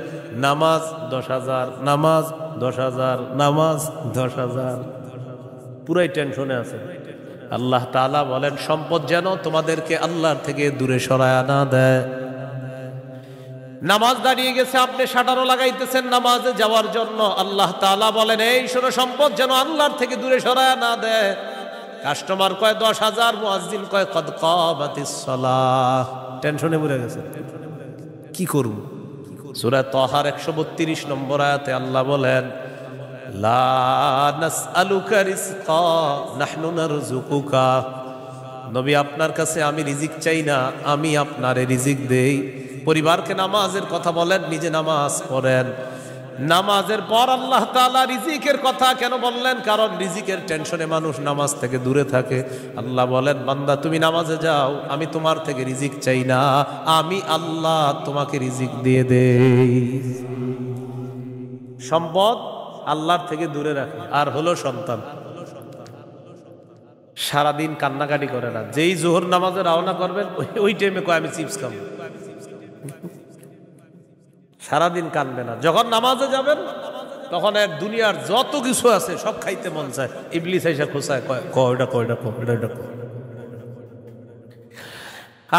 নামাজ 10,000, নামাজ 10,000, নামাজ 10,000, পুরাই টেনশনে আছে। আল্লাহ তাআলা বলেন সম্পদ যেন তোমাদেরকে আল্লাহর থেকে দূরে সরায় না দেয়। নামাজ দাঁড়িয়ে গেছে, আপনি শাটারও লাগাইতেছেন নামাজে যাওয়ার জন্য, আল্লাহ তাআলা বলেন এই শোনো, সম্পদ যেন আল্লাহর থেকে দূরে সরায় না দেয়। কাস্টমার কয় 10,000, মুয়াজ্জিন কয় কদ কামাতিস সালাহ, টেনশনে পড়ে গেছে, কি করব? সূরা তাহার 132 নম্বর আয়াতে আল্লাহ বলেন লা নাসআলুকা রিজকা নাহনু নারযুকুকা, নবী আপনার কাছে আমি রিজিক চাই না, আমি আপনারে রিজিক দেই। পরিবারকে নামাজের কথা বলেন, নিজে নামাজ পড়েন। নামাজের পর আল্লাহ তাআলা রিজিকের কথা কেন বললেন? কারণ রিজিকের টেনশনে মানুষ নামাজ থেকে দূরে থাকে। আল্লাহ বলেন বান্দা তুমি নামাজে যাও, আমি তোমার থেকে রিজিক চাই না, আমি আল্লাহ তোমাকে রিজিক দিয়ে দেই। সম্পদ আল্লাহর থেকে দূরে রাখে। আর হলো সন্তান, সারাদিন কান্নাকাটি করে না, যেই জোহর নামাজে রওনা করবেন ওই টাইমে কয় আমি চিপস খাবো, সারাদিন কানবে না। যখন নামাজে যাবেন তখন এক দুনিয়ার যত কিছু আছে সব খাইতে মন চায়, ইবলিস এসে খোঁচায় কয়টা কয়টা কয়টা।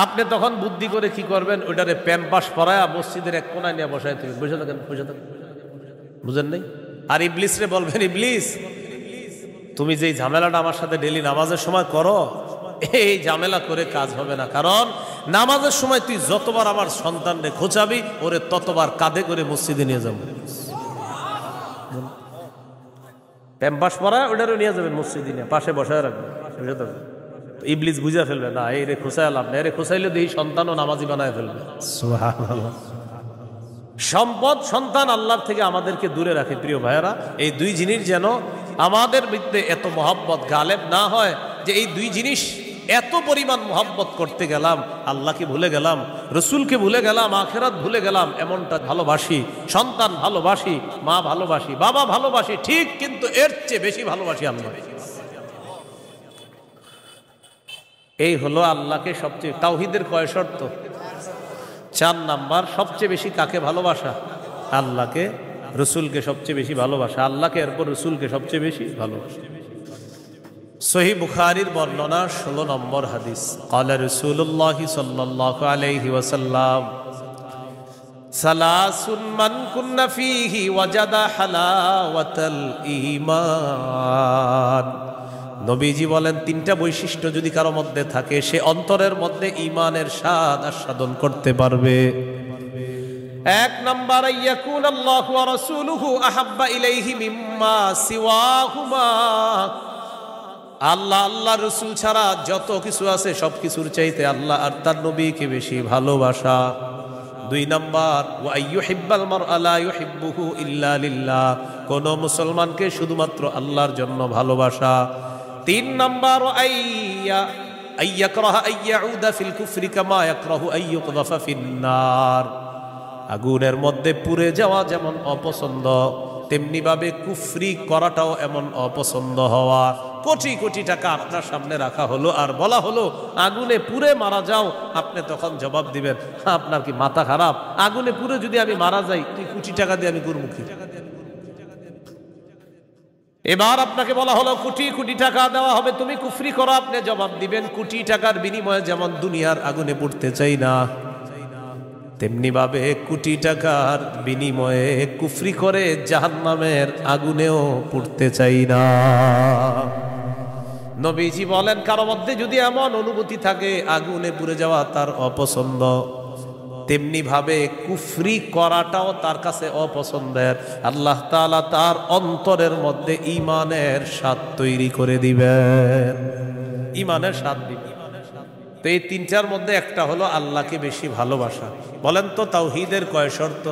আপনি তখন বুদ্ধি করে কি করবেন, ওইটারে প্যাম্পাস পরায় মসজিদের এক কোনায় নিয়ে বসায় তুমি বসে থাকেন, বসে থাকেন, বুঝেন নাই? আর ইবলিস রে বলবেন ইবলিস তুমি যেই ঝামেলাটা আমার সাথে ডেলি নামাজের সময় করো, এই ঝামেলা করে কাজ হবে না। কারণ নামাজের সময় তুই যতবার আমার সন্তানরে খোঁচাবি, ওরে ততবার কাঁধে করে মসজিদে নিয়ে যাবো। প্যাম্পাস পরা ওটারও নিয়ে যাবেন মসজিদে, নিয়ে পাশে বসায় রাখবেন। ইবলিস বুঝা ফেলবে না এই রে খোঁচায় লাভ না, এরে খোঁচাইলে এই সন্তানও নামাজি বানায় ফেলবে। সুবহানাল্লাহ। সম্পদ সন্তান আল্লাহর থেকে আমাদেরকে দূরে রাখে। প্রিয় ভাইয়েরা, এই দুই জিনিস যেন আমাদের মধ্যে এত মহব্বত গালেব না হয় যে এই দুই জিনিস এত পরিমাণ মহব্বত করতে গেলাম, আল্লাহকে ভুলে গেলাম, রসুলকে ভুলে গেলাম, আখেরাত ভুলে গেলাম। এমনটা ভালোবাসি, সন্তান ভালোবাসি, মা ভালোবাসি, বাবা ভালোবাসি, ঠিক, কিন্তু এর চেয়ে বেশি ভালোবাসি আল্লাহ। এই হলো আল্লাহকে সবচেয়ে, তাওহীদের কয় শর্ত? 4 নাম্বার। সবচেয়ে বেশি কাকে ভালোবাসা? আল্লাহকে, রসুলকে সবচেয়ে বেশি ভালোবাসা, আল্লাহকে এরপর রসুলকে সবচেয়ে বেশি ভালোবাসা। সহিহ বুখারীর বর্ণনা 16 নম্বর হাদিস, ক্বালা রাসূলুল্লাহ সাল্লাল্লাহু আলাইহি ওয়াসাল্লাম সালাসুন মান কুন্না ফীহি ওয়াজাদা হালাওয়াতাল ঈমান। নবীজি বলেন 3টা বৈশিষ্ট্য যদি কারো মধ্যে থাকে, সে অন্তরের মধ্যে ঈমানের স্বাদ আস্বাদন করতে পারবে। 1 নাম্বার, ইয়াকুন আল্লাহু ওয়া রাসূলুহু আহাব্বা ইলাইহি মিম্মা সিওয়াহুমা। আল্লাহ, আল্লাহ রসুল ছাড়া যত কিছু আছে সব কিছুর চাইতে আল্লাহ আর তার নবীকে বেশি ভালোবাসা। 2 নাম্বার, ওয়া আইয়ুহিব্বাল মারআ লা ইউহিব্বুহু ইল্লা লিল্লাহ। কোন মুসলমানকে শুধুমাত্র আল্লাহর জন্য ভালোবাসা। 3 নাম্বার, আইয়াকরাহা আইয়াউদা ফিল কুফরি কামা ইয়াকরাহু আইয়ুকযাফা ফিন্নার। আগুনের মধ্যে পুড়ে যাওয়া যেমন অপছন্দ, তেমনি ভাবে কুফরি করাটাও এমন অপছন্দ হওয়া। কোটি কোটি টাকা আপনার সামনে রাখা হলো আর বলা হলো আগুনে পুড়ে মারা যাও, আপনি তখন জবাব দিবেন আপনার কি মাথা খারাপ? আগুনে পুড়ে যদি আমি মারা যাই, তুই কোটি টাকা দিয়ে আমি গুরমুখী। এবার আপনাকে বলা হলো কোটি কোটি টাকা দেওয়া হবে, তুমি কুফরি করো, আপনি জবাব দিবেন কোটি টাকার বিনিময়ে যেমন দুনিয়ার আগুনে পুড়তে চাই না, তেমনি ভাবে কোটি টাকার বিনিময়ে কুফরি করে জাহান্নামের আগুনেও পুড়তে চাই না। নবীজি বলেন কারো মধ্যে যদি এমন অনুভূতি থাকে আগুনে পুড়ে যাওয়া তার অপছন্দ, তেমনি ভাবে কুফরি করাটাও তার কাছে অপছন্দের, আল্লাহ তাআলা তার অন্তরের মধ্যে ঈমানের স্বাদ তৈরি করে দিবেন, ঈমানের স্বাদ দিবেন। তো এই 3টার মধ্যে একটা হলো আল্লাহকে বেশি ভালোবাসা। বলেন তো তাওহীদের কয় শর্ত?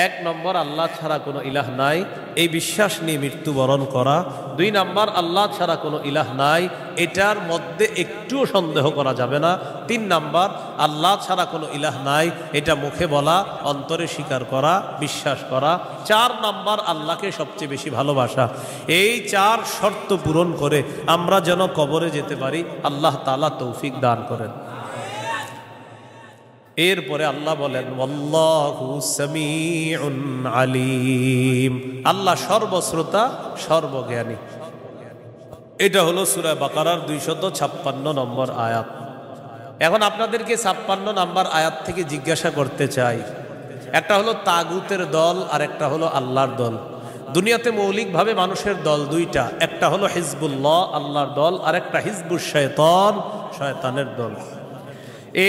এক নম্বর আল্লাহ ছাড়া কোনো ইলাহ নাই, এই বিশ্বাস নিয়ে মৃত্যুবরণ করা। 2 নম্বর আল্লাহ ছাড়া কোনো ইলাহ নাই, এটার মধ্যে একটুও সন্দেহ করা যাবে না। 3 নম্বর আল্লাহ ছাড়া কোনো ইলাহ নাই, এটা মুখে বলা, অন্তরে স্বীকার করা, বিশ্বাস করা। 4 নম্বর আল্লাহকে সবচেয়ে বেশি ভালোবাসা। এই 4 শর্ত পূরণ করে আমরা যেন কবরে যেতে পারি, আল্লাহ তাআলা তৌফিক দান করেন। এরপরে আল্লাহ বলেন ওয়াল্লাহু সামিউন আলিম, আল্লাহ সর্বশ্রোতা সর্বজ্ঞানী। এটা হলো সূরা বাকারার 256 নম্বর আয়াত। এখন আপনাদেরকে 56 নম্বর আয়াত থেকে জিজ্ঞাসা করতে চাই, একটা হলো তাগুতের দল আর একটা হলো আল্লাহর দল। দুনিয়াতে মৌলিকভাবে মানুষের দল 2টা, একটা হলো হিজবুল্লাহ আল্লাহর দল, আর একটা হিজবুশ শয়তান শয়তানের দল।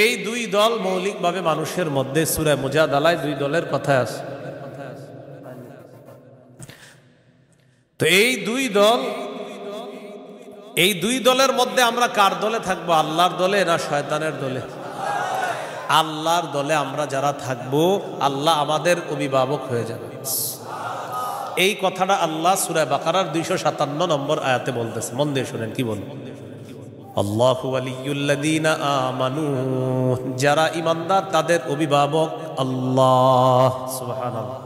এই 2 দল মৌলিকভাবে মানুষের মধ্যে সূরা মুজাদালায় 2 দলের কথা আছে। তো এই 2 দলের মধ্যে আমরা কার দলে থাকবো, আল্লাহর দলে না শয়তানের দলে? আল্লাহর দলে আমরা যারা থাকবো, আল্লাহ আমাদের অভিভাবক হয়ে যাবে। এই কথাটা আল্লাহ সূরা বাকারার 257 নম্বর আয়াতে বলতেছে। মন দিয়ে শুনেন কি বল, আল্লাহু ওয়ালিয়ুল্লাযীনা আমানু, যারা ঈমানদার তাদের অভিভাবক আল্লাহ। সুবহানাল্লাহ।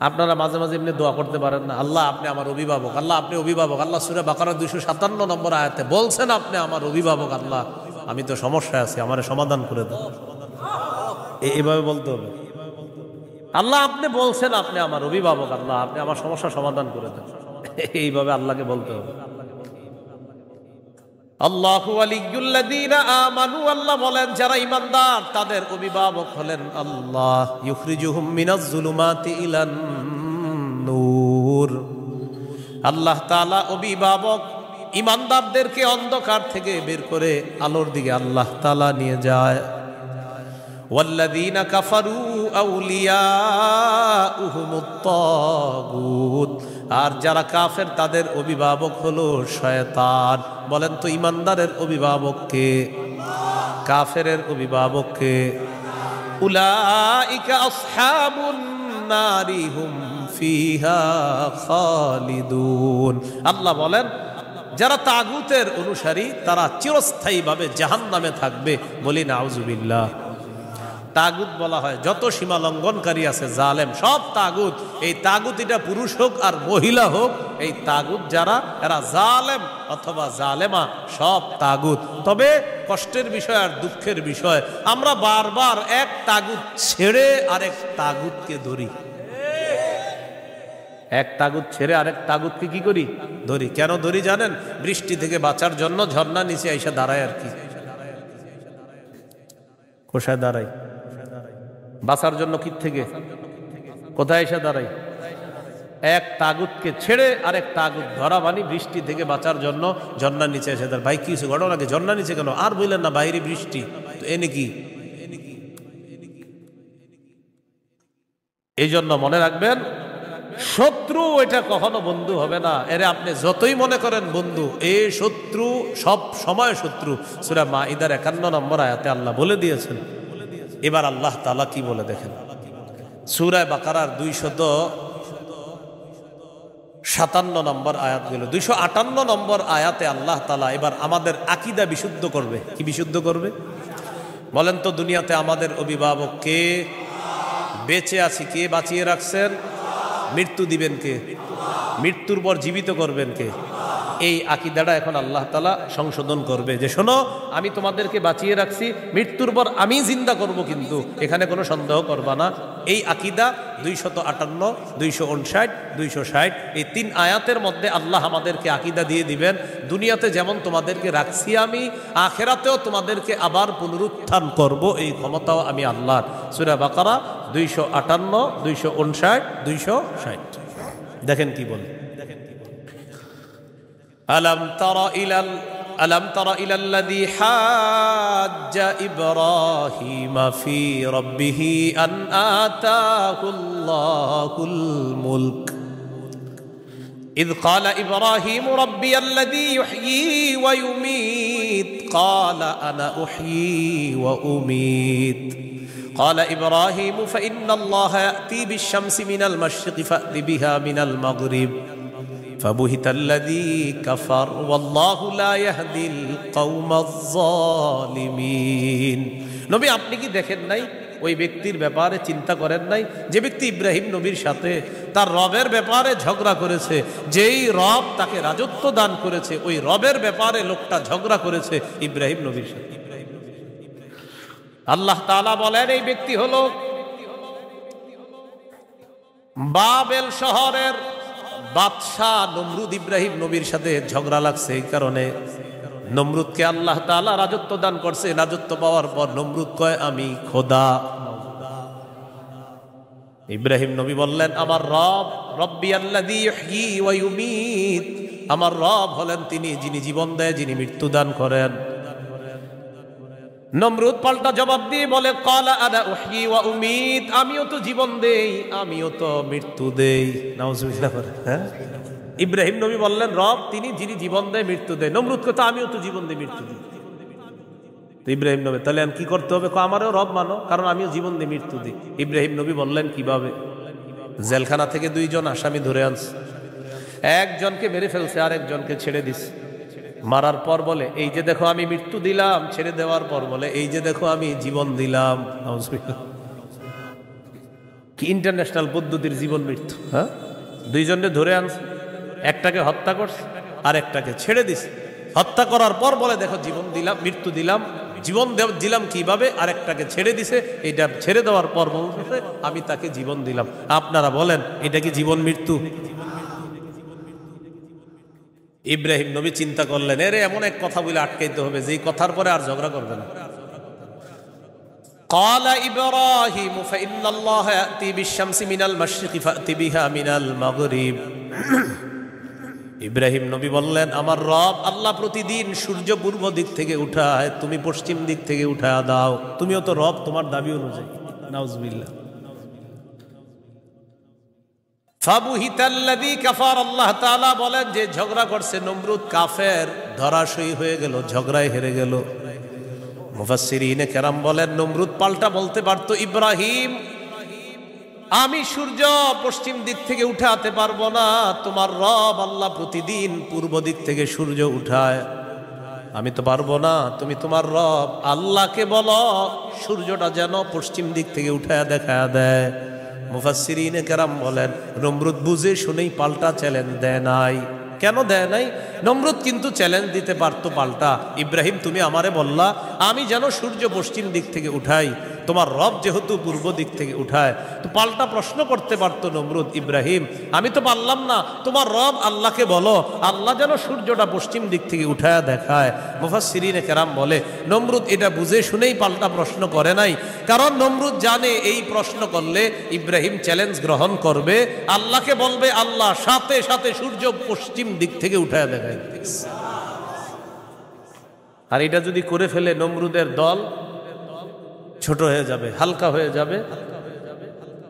আপনারা মাঝে মাঝে এমনি দোয়া করতে পারেন না, আল্লাহ আপনি আমার অভিভাবক, আল্লাহ আপনি অভিভাবক। আল্লাহ সূরা বাকারা 257 নম্বর আয়াতে বলছেন আপনি আমার অভিভাবক। আল্লাহ আমি তো সমস্যায় আছি, আমারে সমাধান করে দাও। এইভাবে বলতে হবে, আল্লাহ আপনি বলছেন আপনি আমার অভিভাবক, আল্লাহ আপনি আমার সমস্যা সমাধান করে দেন। এইভাবে আল্লাহকে বলতে হবে। আল্লাহু ওয়ালিয়ুল্লাযীনা আমানু, আল্লাহ বলেন যারা ঈমানদার তাদের অভিভাবক হলেন আল্লাহ। ইউখরিজুহুম মিনাজ যুলুমাতি ইলান নূর, আল্লাহ তাআলা অভিভাবক ঈমানদারদেরকে অন্ধকার থেকে বের করে আলোর দিকে আল্লাহ তাআলা নিয়ে যায়। ওয়াল্লাযীনা কাফারু আউলিয়াউহুমুত তাগুত, আর যারা কাফের তাদের অভিভাবক হলো শয়তান। বলেন তো ঈমানদারের অভিভাবক কে, কাফেরের অভিভাবক কে? উলাইকা আসহাবুন নারি হুম ফিহা খালিদুন, আল্লাহ বলেন যারা তাগুতের অনুসারী তারা চিরস্থায়ীভাবে জাহান্নামে থাকবে। বলি নাউজুবিল্লাহ। তাগুত বলা হয় যত সীমা লঙ্ঘনকারী আছে, জালেম, সব তাগুত। এই তাগুত এটা পুরুষ হোক আর মহিলা হোক, এই তাগুত যারা এরা জালেম অথবা জালেমা, সব তাগুত। তবে কষ্টের বিষয় আর দুঃখের বিষয়, আমরা বারবার এক তাগুত ছেড়ে আরেক তাগুতকে ধরি। এক তাগুত ছেড়ে আরেক তাগুতকে কি করি? ধরি। কেন ধরি জানেন? বৃষ্টি থেকে বাঁচার জন্য ঝর্ণা নিচে এসে দাঁড়ায় আর কি। কোথায় দাঁড়াই? বাঁচার জন্য কি থেকে কোথায় এসে দাঁড়াই? এক তাগুতকে ছেড়ে আরেক তাগুত ধরা, মানে বৃষ্টি থেকে বাঁচার জন্য ঝর্ণার নিচে এসে দাঁড়ায়। ভাই কিছু ঘটনাকে ঝর্ণার নিচে কেন? আর বললেন না বাইরে বৃষ্টি, তো এনে কি? এই জন্য মনে রাখবেন, শত্রু এটা কখনো বন্ধু হবে না। এরে আপনি যতই মনে করেন বন্ধু, এই শত্রু সব সময় শত্রু। সূরা মাঈদার 51 নম্বর আয়াতে আল্লাহ বলে দিয়েছেন। এবার আল্লাহ তাআলা কি বলে দেখেন, সূরা বাকারার 257 নম্বর আয়াতগুলো, 258 নম্বর আয়াতে আল্লাহ তাআলা এবার আমাদের আকীদা বিশুদ্ধ করবে। কি বিশুদ্ধ করবে বলেন তো? দুনিয়াতে আমাদের অভিভাবক কে? বেঁচে আছি কে বাঁচিয়ে রাখছেন? মৃত্যু দিবেন কে? মৃত্যুর পর জীবিত করবেন কে? এই আকীদাটা এখন আল্লাহ তাআলা সংশোধন করবে যে শোনো, আমি তোমাদেরকে বাঁচিয়ে রাখছি, মৃত্যুর পর আমি জিন্দা করব, কিন্তু এখানে কোনো সন্দেহ করবা না। এই আকীদা 258, 259, 260 এই 3 আয়াতের মধ্যে আল্লাহ আমাদেরকে আকীদা দিয়ে দিবেন। দুনিয়াতে যেমন তোমাদেরকে রাখছি আমি, আখিরাতেও তোমাদেরকে আবার পুনরুত্থান করব, এই ক্ষমতাও আমি আল্লাহর। সূরা বাকারা 258, 259, 260 দেখেন কি বলে। ألم تر إلى الذي حاج إبراهيم في ربه أن آتاه الله الملك إذ قال إبراهيم ربي الذي يحيي ويميت قال أنا أحيي وأميت قال إبراهيم فإن الله يأتي بالشمس من المشرق فأت بها من المغرب فبهت الذي كفر والله لا يهدي القوم الظالمين। নবী আপনি কি দেখেন নাই, ওই ব্যক্তির ব্যাপারে চিন্তা করেন নাই যে ব্যক্তি ইব্রাহিম নবীর সাথে তার রবের ব্যাপারে ঝগড়া করেছে, যেই রব তাকে রাজত্ব দান করেছে ওই রবের ব্যাপারে লোকটা ঝগড়া করেছে ইব্রাহিম নবীর সাথে। আল্লাহ তাআলা বলেন এই ব্যক্তি হলো বাবেল শহরের বাদশাহ নমরুদ। ইব্রাহিম নবীর সাথে ঝগড়া লাগছে, এই কারণে নমরুদকে আল্লাহ তাআলা রাজত্ব দান করছে। রাজত্ব পাওয়ার পর নমরুদ কয় আমি খোদা। ইব্রাহিম নবী বললেন আমার রব রব্বি আল্লাযী ইহয়ী ওয়া ইউমীত, আমার রব হলেন তিনি যিনি জীবন দেয়, যিনি মৃত্যু দান করেন। নমরুদ পাল্টা জবাব দিয়ে বলে ক্বালা আনা উহয়ী ওয়া উমীত, আমিও তো জীবন দেই আমিও তো মৃত্যু দেই। নাউজুবিল্লাহ। হ্যাঁ, ইব্রাহিম নবী বললেন রব তিনি যিনি জীবন দেয় মৃত্যু দেয়। নমরুদ কথা আমিও তো জীবন দিই মৃত্যু দিই। তো ইব্রাহিম নবী তাহলে কি করতে হবে? আমারও রব মানো, কারণ আমিও জীবন দিই মৃত্যু দিই। ইব্রাহিম নবী বললেন কিভাবে? জেলখানা থেকে দুইজন আসামি ধরে আনছে, একজনকে মেরে ফেলছে আর একজনকে ছেড়ে দিছে। মারার পর বলে এই যে দেখো আমি মৃত্যু দিলাম, ছেড়ে দেওয়ার পর বলে এই যে দেখো আমি জীবন দিলাম। কি ইন্টারন্যাশনাল পদ্ধতির জীবন মৃত্যু! হ্যাঁ, দুইজনকে ধরে আনছে, একটাকে হত্যা করছে আর একটাকে ছেড়ে দিছে। হত্যা করার পর বলে দেখো জীবন দিলাম মৃত্যু দিলাম, জীবন দিলাম কিভাবে, আর একটাকে ছেড়ে দিছে। এটা ছেড়ে দেওয়ার পর বলছে আমি তাকে জীবন দিলাম। আপনারা বলেন এটা কি জীবন মৃত্যু? ইব্রাহিম নবী চিন্তা করলেন এরে এমন এক কথা বলে আটকাইতে হবে যেই কথার পরে আর ঝগড়া করবে না। قال إبراهيم فإن الله يأتي بالشمس من المشرق فأت بها من المغرب। ইব্রাহিম নবী বললেন আমার রব আল্লাহ প্রতিদিন সূর্য পূর্ব দিক থেকে উঠায়, তুমি পশ্চিম দিক থেকে উঠায় দাও। তুমিও তো রব, তোমার দাবি অনুযায়ী। নাউজুবিল্লাহ। ফাবুহিতাল্লাযী কাফার, আল্লাহ তাআলা বলেন যে ঝগড়া করছে নমরুদ কাফের, ধরাশয়ী হয়ে গেল, ঝগড়ায় হেরে গেল। মুফাসসিরিনে কেরাম বলেন নমরুদ পাল্টা বলতে পারতো ইব্রাহিম আমি সূর্য পশ্চিম দিক থেকে উঠাতে পারবো না, তোমার রব আল্লাহ প্রতিদিন পূর্ব দিক থেকে সূর্য উঠায়, আমি তো পারবো না। তুমি তোমার রব আল্লাহকে বলো সূর্যটা যেন পশ্চিম দিক থেকে উঠায় দেখা দেয়। মুফাসসিরিনে কেরাম বলেন নমরুদ বুঝে শুনেই পাল্টা চ্যালেঞ্জ দেয় নাই। কেন দেয় নাই? নমরুদ কিন্তু চ্যালেঞ্জ দিতে পারতো পাল্টা, ইব্রাহিম তুমি আমারে বললা আমি যেন সূর্য পশ্চিম দিক থেকে উঠাই, তোমার রব যেহেতু পূর্ব দিক থেকে উঠায়, তো পাল্টা প্রশ্ন করতে পারতো নমরুদ ইব্রাহিম আমি তো পারলাম না, তোমার রব আল্লাহকে বলো আল্লাহ যেন সূর্যটা পশ্চিম দিক থেকে উঠায় দেখায়। মুফাসসিরিনে কেরাম বলে নমরুদ এটা বুঝে শুনেই পাল্টা প্রশ্ন করে নাই, কারণ নমরুদ জানে এই প্রশ্ন করলে ইব্রাহিম চ্যালেঞ্জ গ্রহণ করবে, আল্লাহকে বলবে আল্লাহ সাথে সাথে সূর্য পশ্চিম দিক থেকে উঠায় দেখায়। আর এটা যদি করে ফেলে নমরুদের দল ছোট হয়ে যাবে, হালকা হয়ে যাবে।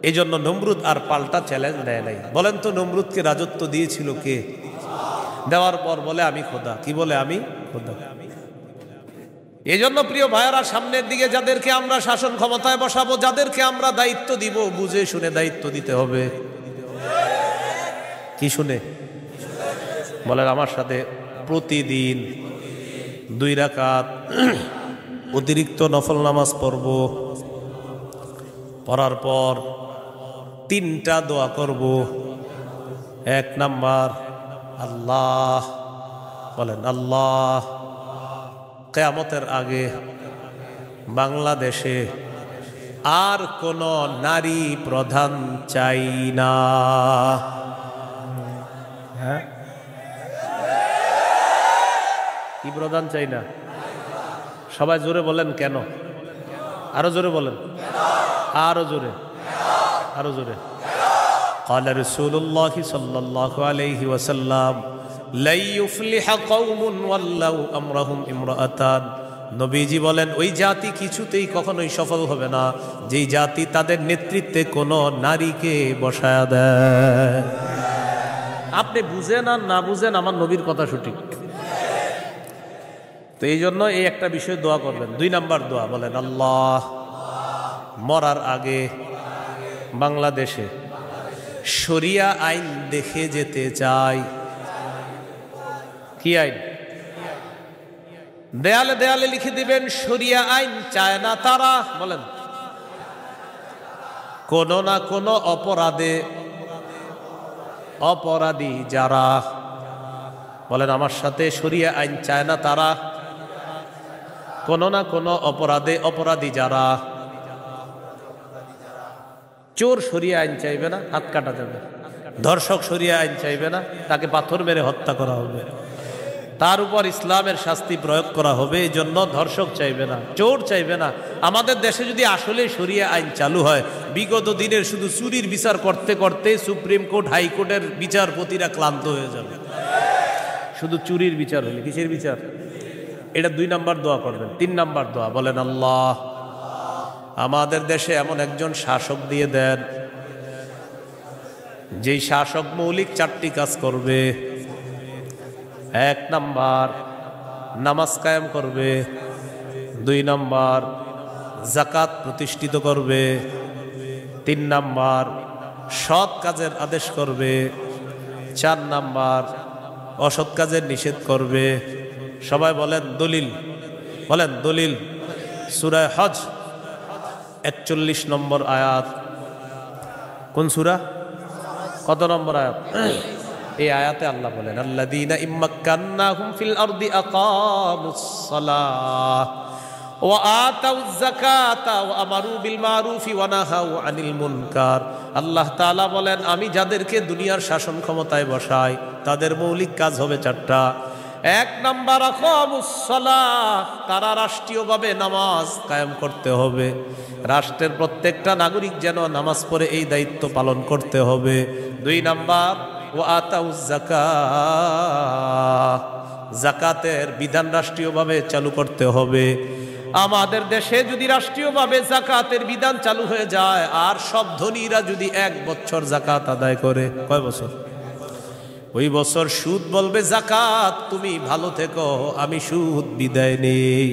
এই জন্য নমরুদ আর পাল্টা চ্যালেঞ্জ দেয় নাই। বলেন তো নমরুদকে রাজত্ব দিয়েছিল কে? দেওয়ার পর বলে আমি খোদা। কি বলে? আমি খোদা। এই জন্য প্রিয় ভাইয়েরা সামনের দিকে যাদেরকে আমরা শাসন ক্ষমতায় বসাবো, যাদেরকে আমরা দায়িত্ব দিব, বুঝে শুনে দায়িত্ব দিতে হবে। কি শুনে? বলেন আমার সাথে প্রতিদিন 2 রাকাত অতিরিক্ত নফল নামাজ পড়ব, পড়ার পর 3টা দোয়া করব। 1 নাম্বার আল্লাহ, বলেন আল্লাহ কিয়ামতের আগে বাংলাদেশে আর কোন নারী প্রধান চাই না। হ্যাঁ, কি প্রধান চাই না? সবাই জোরে বলেন কেন? আরো জোরে বলেন, আরো জোরে, আরো জোরে। قال رسول الله صلى الله عليه وسلم لا يفلح قوم ولوا امرهم امرأتان। নবীজি বলেন ওই জাতি কিছুতেই কখনোই সফল হবে না যেই জাতি তাদের নেতৃত্বে কোনো নারীকে বসায়া দেয়। আপনি বুঝেন আর না বুঝেন আমার নবীর কথা সঠিক। তো এই জন্য এই একটা বিষয়ে দোয়া করবেন। 2 নাম্বার দোয়া বলেন আল্লাহ মরার আগে বাংলাদেশে শরিয়া আইন দেখে যেতে চাই। কি আইন? দেয়ালে দেয়ালে লিখে দিবেন শরিয়া আইন চায় না তারা। বলেন, কোন না কোন অপরাধী যারা, বলেন আমার সাথে, শরিয়া আইন চায় না তারা, কোন না কোন অপরাধী যারা। চোর শরিয়া আইন চাইবে না, হাত কাটা যাবে। ধর্ষক শরিয়া আইন চাইবে না, তাকে পাথর মেরে হত্যা করা হবে, তার উপর ইসলামের শাস্তি প্রয়োগ করা হবে। এই জন্য ধর্ষক চাইবে না, চোর চাইবে না। আমাদের দেশে যদি আসলে শরিয়া আইন চালু হয়, বিগত দিনের শুধু চুরির বিচার করতে করতে সুপ্রিম কোর্ট, হাইকোর্টের বিচারপতিরা ক্লান্ত হয়ে যাবে। শুধু চুরির বিচার হলে, কিসের বিচার? এটা 2 নাম্বার দোয়া করবেন। 3 নাম্বার দোয়া, বলেন আল্লাহ আমাদের দেশে এমন একজন শাসক দিয়ে দেন, যেই শাসক মৌলিক 4টি কাজ করবে। 1 নাম্বার নামাজ কায়েম করবে, 2 নাম্বার যাকাত প্রতিষ্ঠিত করবে, 3 নাম্বার সৎ কাজের আদেশ করবে, 4 নাম্বার অসৎ কাজের নিষেধ করবে। সবাই বলেন দলিল, বলেন দলিল। সূরা হজ 41 নম্বর আয়াত। কোন সূরা? কত নম্বর আয়াত? এই আয়াতে আল্লাহ বলেন, আল্লাযীনা ইম্মাক্কান্নাহুম ফিল আরদি আকামুস সালাহ ওয়া আতাউয যাকাতা ওয়া আমারু বিল মারুফি ওয়া নাহাউ আনিল মুনকার। আল্লাহ তাআলা বলেন, আমি যাদেরকে দুনিয়ার শাসন ক্ষমতায় বসাই তাদের মৌলিক কাজ হবে 4টা। 1 নাম্বার আকামুস সালাহ, তারা রাষ্ট্রীয়ভাবে নামাজ কায়েম করতে হবে। রাষ্ট্রের প্রত্যেকটা নাগরিক যেন নামাজ পড়ে, এই দায়িত্ব পালন করতে হবে। 2 নাম্বার ওয়া আতাউয যাকাত, যাকাতের বিধান রাষ্ট্রীয়ভাবে চালু করতে হবে। আমাদের দেশে যদি রাষ্ট্রীয়ভাবে যাকাতের বিধান চালু হয়ে যায়, আর সব ধনীরা যদি 1 বছর যাকাত আদায় করে, কয় বছর? ওই বছর সুদ বলবে, যাকাত তুমি ভালো থেকো, আমি সুদ বিদায় নেই।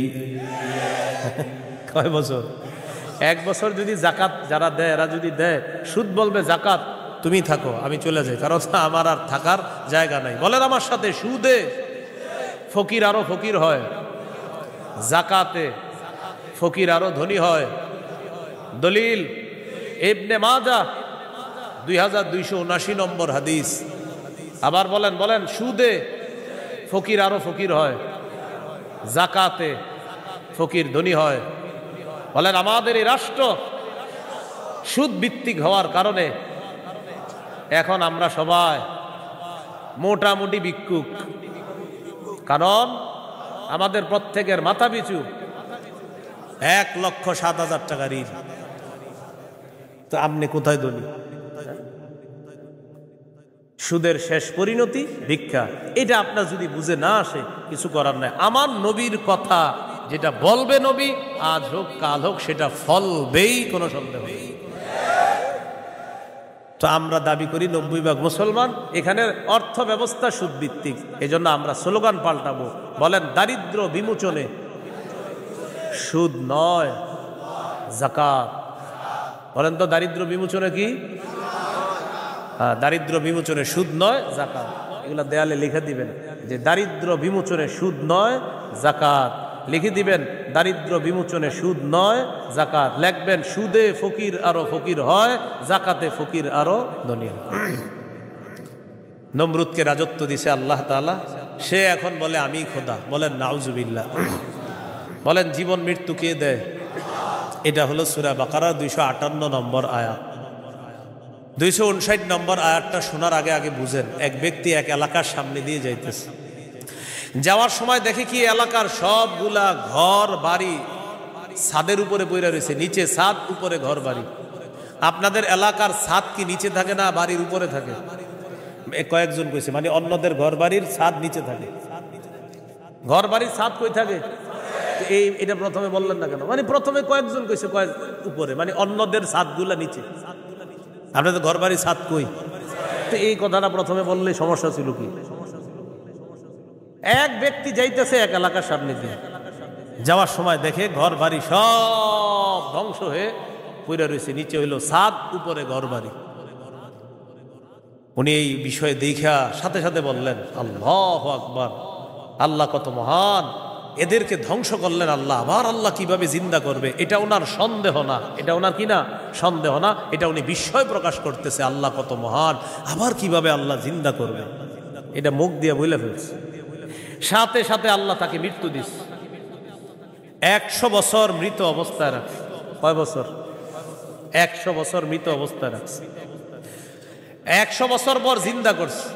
কয় বছর? 1 বছর যদি যাকাত যারা দেয়, এরা যদি দেয়, সুদ বলবে, যাকাত তুমি থাকো, আমি চলে যাই, কারণ আমার আর থাকার জায়গা নাই। বলেন আমার সাথে, সুদে ফকির আরো ফকির হয়, যাকাতে ফকির আরো ধনী হয়। দলিল ইবনে মাজাহ 2279 নম্বর হাদিস। আবার বলেন, বলেন, সুদে ফকির আরো ফকির হয়, যাকাতে ফকির ধনী হয়। বলেন, আমাদের এই রাষ্ট্র সুদ ভিত্তিক হওয়ার কারণে এখন আমরা সবাই মোটামুটি ভিক্ষুক। কারণ আমাদের প্রত্যেকের মাথা পিছু 1,07,000 টাকা ঋণ। তো আপনি কোথায় ধনী? সুদের শেষ পরিণতি ভিক্ষা। এটা আপনার যদি বুঝে না আসে, কিছু করার নাই। আমার নবীর কথা যেটা বলবে নবী, আজ হোক কাল হোক, সেটা ফলবেই, কোনো সন্দেহ নেই। তো আমরা দাবি করি 90% মুসলমান, এখানের অর্থ ব্যবস্থা সুদভিত্তিক। এই জন্য আমরা স্লোগান পাল্টাবো, বলেন দারিদ্র বিমোচনে সুদ নয় যাকাত। বলেন তো দারিদ্র বিমোচনে কি? দারিদ্র বিমোচনে সুদ নয় যাকাত। এগুলা দেয়ালে লিখে দিবেন যে দারিদ্র বিমোচনে সুদ নয় যাকাত। লিখে দিবেন দারিদ্র বিমোচনে সুদ নয় যাকাত। লিখবেন সুদে ফকির আরো ফকির হয়, যাকাতে ফকির আরো ধনী হয়। নমরুদকে রাজত্ব দিছে আল্লাহ তাআলা, সে এখন বলে আমি খোদা। বলেন নাউজুবিল্লাহ। বলেন জীবন মৃত্যু কে দেয়? এটা হলো সূরা বাকারা 258 নম্বর আয়াত। 259 নম্বর আয়াতটা শোনার আগে আগে বুঝেন। এক ব্যক্তি এক এলাকার সামনে দিয়ে যাইতেছে, যাওয়ার সময় দেখে কি এলাকার সবগুলা ঘর বাড়ি ছাদের উপরে পড়ে রয়েছে, নিচে ছাদ, উপরে ঘর বাড়ি। আপনাদের এলাকার ছাদ কি নিচে থাকে না বাড়ির উপরে থাকে? কয়েকজন কইছে, মানে অন্যদের ঘর বাড়ির ছাদ নিচে থাকে। ঘর বাড়ির ছাদ কই থাকে? এটা প্রথমে বললেন না কেন? মানে প্রথমে কয়েকজন কইছে কয়েক উপরে, মানে অন্যদের ছাদগুলা নিচে। আপনাদের ঘর বাড়ির ছাদ কই? তো এই কথাটা প্রথমে বললে সমস্যা ছিল কি? এক ব্যক্তি যাইতেছে এক এলাকার সামনে দিয়ে, যাওয়ার সময় দেখে ঘর বাড়ি সব ধ্বংস হয়ে পইরা রয়েছে, নিচে হইল ছাদ, উপরে ঘরবাড়ি। উনি এই বিষয়ে দেখা সাথে সাথে বললেন, আল্লাহু আকবার, আল্লাহ কত মহান, এদেরকে ধ্বংস করলেন আল্লাহ, আবার আল্লাহ কিভাবে জিন্দা করবে, এটা ওনার সন্দেহ না, এটা ওনার কি না সন্দেহ না, এটা উনি বিস্ময় প্রকাশ করতেছে, আল্লাহ কত মহান, আবার কিভাবে আল্লাহ জিন্দা করবে, এটা মুখ দিয়ে বলে ফেলছে। সাথে সাথে আল্লাহ তাকে মৃত্যু দিচ্ছে। 100 বছর মৃত অবস্থায় রাখছে। কয় বছর? 100 বছর মৃত অবস্থায় রাখছে। 100 বছর পর জিন্দা করছে।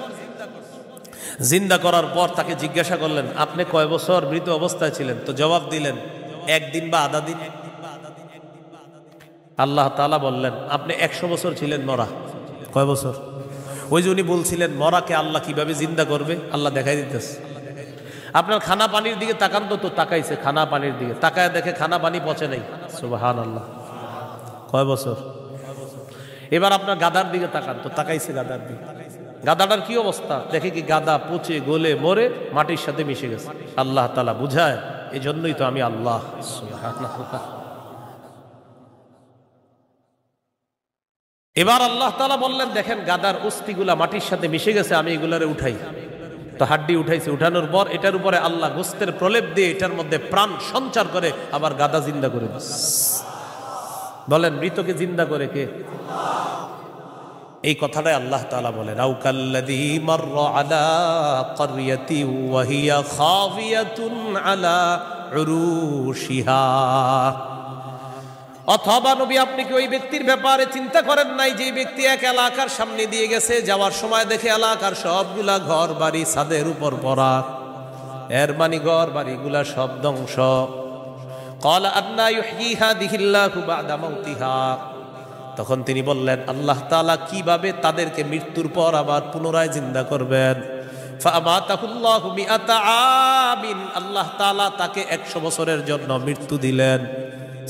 জিন্দা করার পর তাকে জিজ্ঞাসা করলেন, আপনি কয় বছর মৃত অবস্থায় ছিলেন? তো জবাব দিলেন, 1 দিন বা আধা দিন। আল্লাহ তাআলা বললেন, আপনি 100 বছর ছিলেন মরা। কয় বছর? ওই যে উনি বলছিলেন মরাকে আল্লাহ কিভাবে জিন্দা করবে, আল্লাহ দেখাই দিতেছে। আপনার খানা পানির দিকে তাকান তো তাকাইছে, খানা পানির দিকে তাকায় দেখে খানা পানি পচে নাই। সুবহানাল্লাহ। কয় বছর? এবার আপনার গাদার দিকে তাকান তো তাকাইছে গাদার দিকে, গাদাটার কি অবস্থা দেখে কি গাদা পচে গলে মরে মাটির সাথে মিশে গেছে। আল্লাহ তাআলা বুঝায়, এই জন্যই তো আমি আল্লাহ। সুবহানাল্লাহ। এবার আল্লাহ তাআলা বললেন, দেখেন গাদার অস্থিগুলা মাটির সাথে মিশে গেছে, আমি এগুলারে উঠাই। তো হাড্ডি উঠাইছে, উঠানোর পর এটার উপরে আল্লাহ গোস্তের প্রলেপ দিয়ে এটার মধ্যে প্রাণ সঞ্চার করে আবার গাদা জিন্দা করে দিচ্ছে। বলেন মৃতকে জিন্দা করে কে? এই কথাটাই আল্লাহ তাআলা বলেন, আও কাল্লাযী মাররা আলা ক্বরিয়াতি ওয়া হিয়া খাফিয়াতুন আলা উরুশিহা। অথবা নবী আপনি কি ওই ব্যক্তির ব্যাপারে চিন্তা করেন নাই যে ব্যক্তি এক এলাকার সামনে দিয়ে গেছে, যাওয়ার সময় দেখে এলাকার সবগুলা ঘর বাড়ি ছাদের উপর পড়া, এর মানে ঘর বাড়িগুলা সব ধ্বংস। ক্বালা আন্না ইউহয়ী হাযিহিল্লাহু বা'দা মাউতিহা। তখন তিনি বললেন, আল্লাহ তাআলা কিভাবে তাদেরকে মৃত্যুর পর আবার পুনরায় জিন্দা করবেন। ফাআমাতাহুল্লাহু মিআতা আমিন। আল্লাহ তাআলা তাকে 100 বছরের জন্য মৃত্যু দিলেন।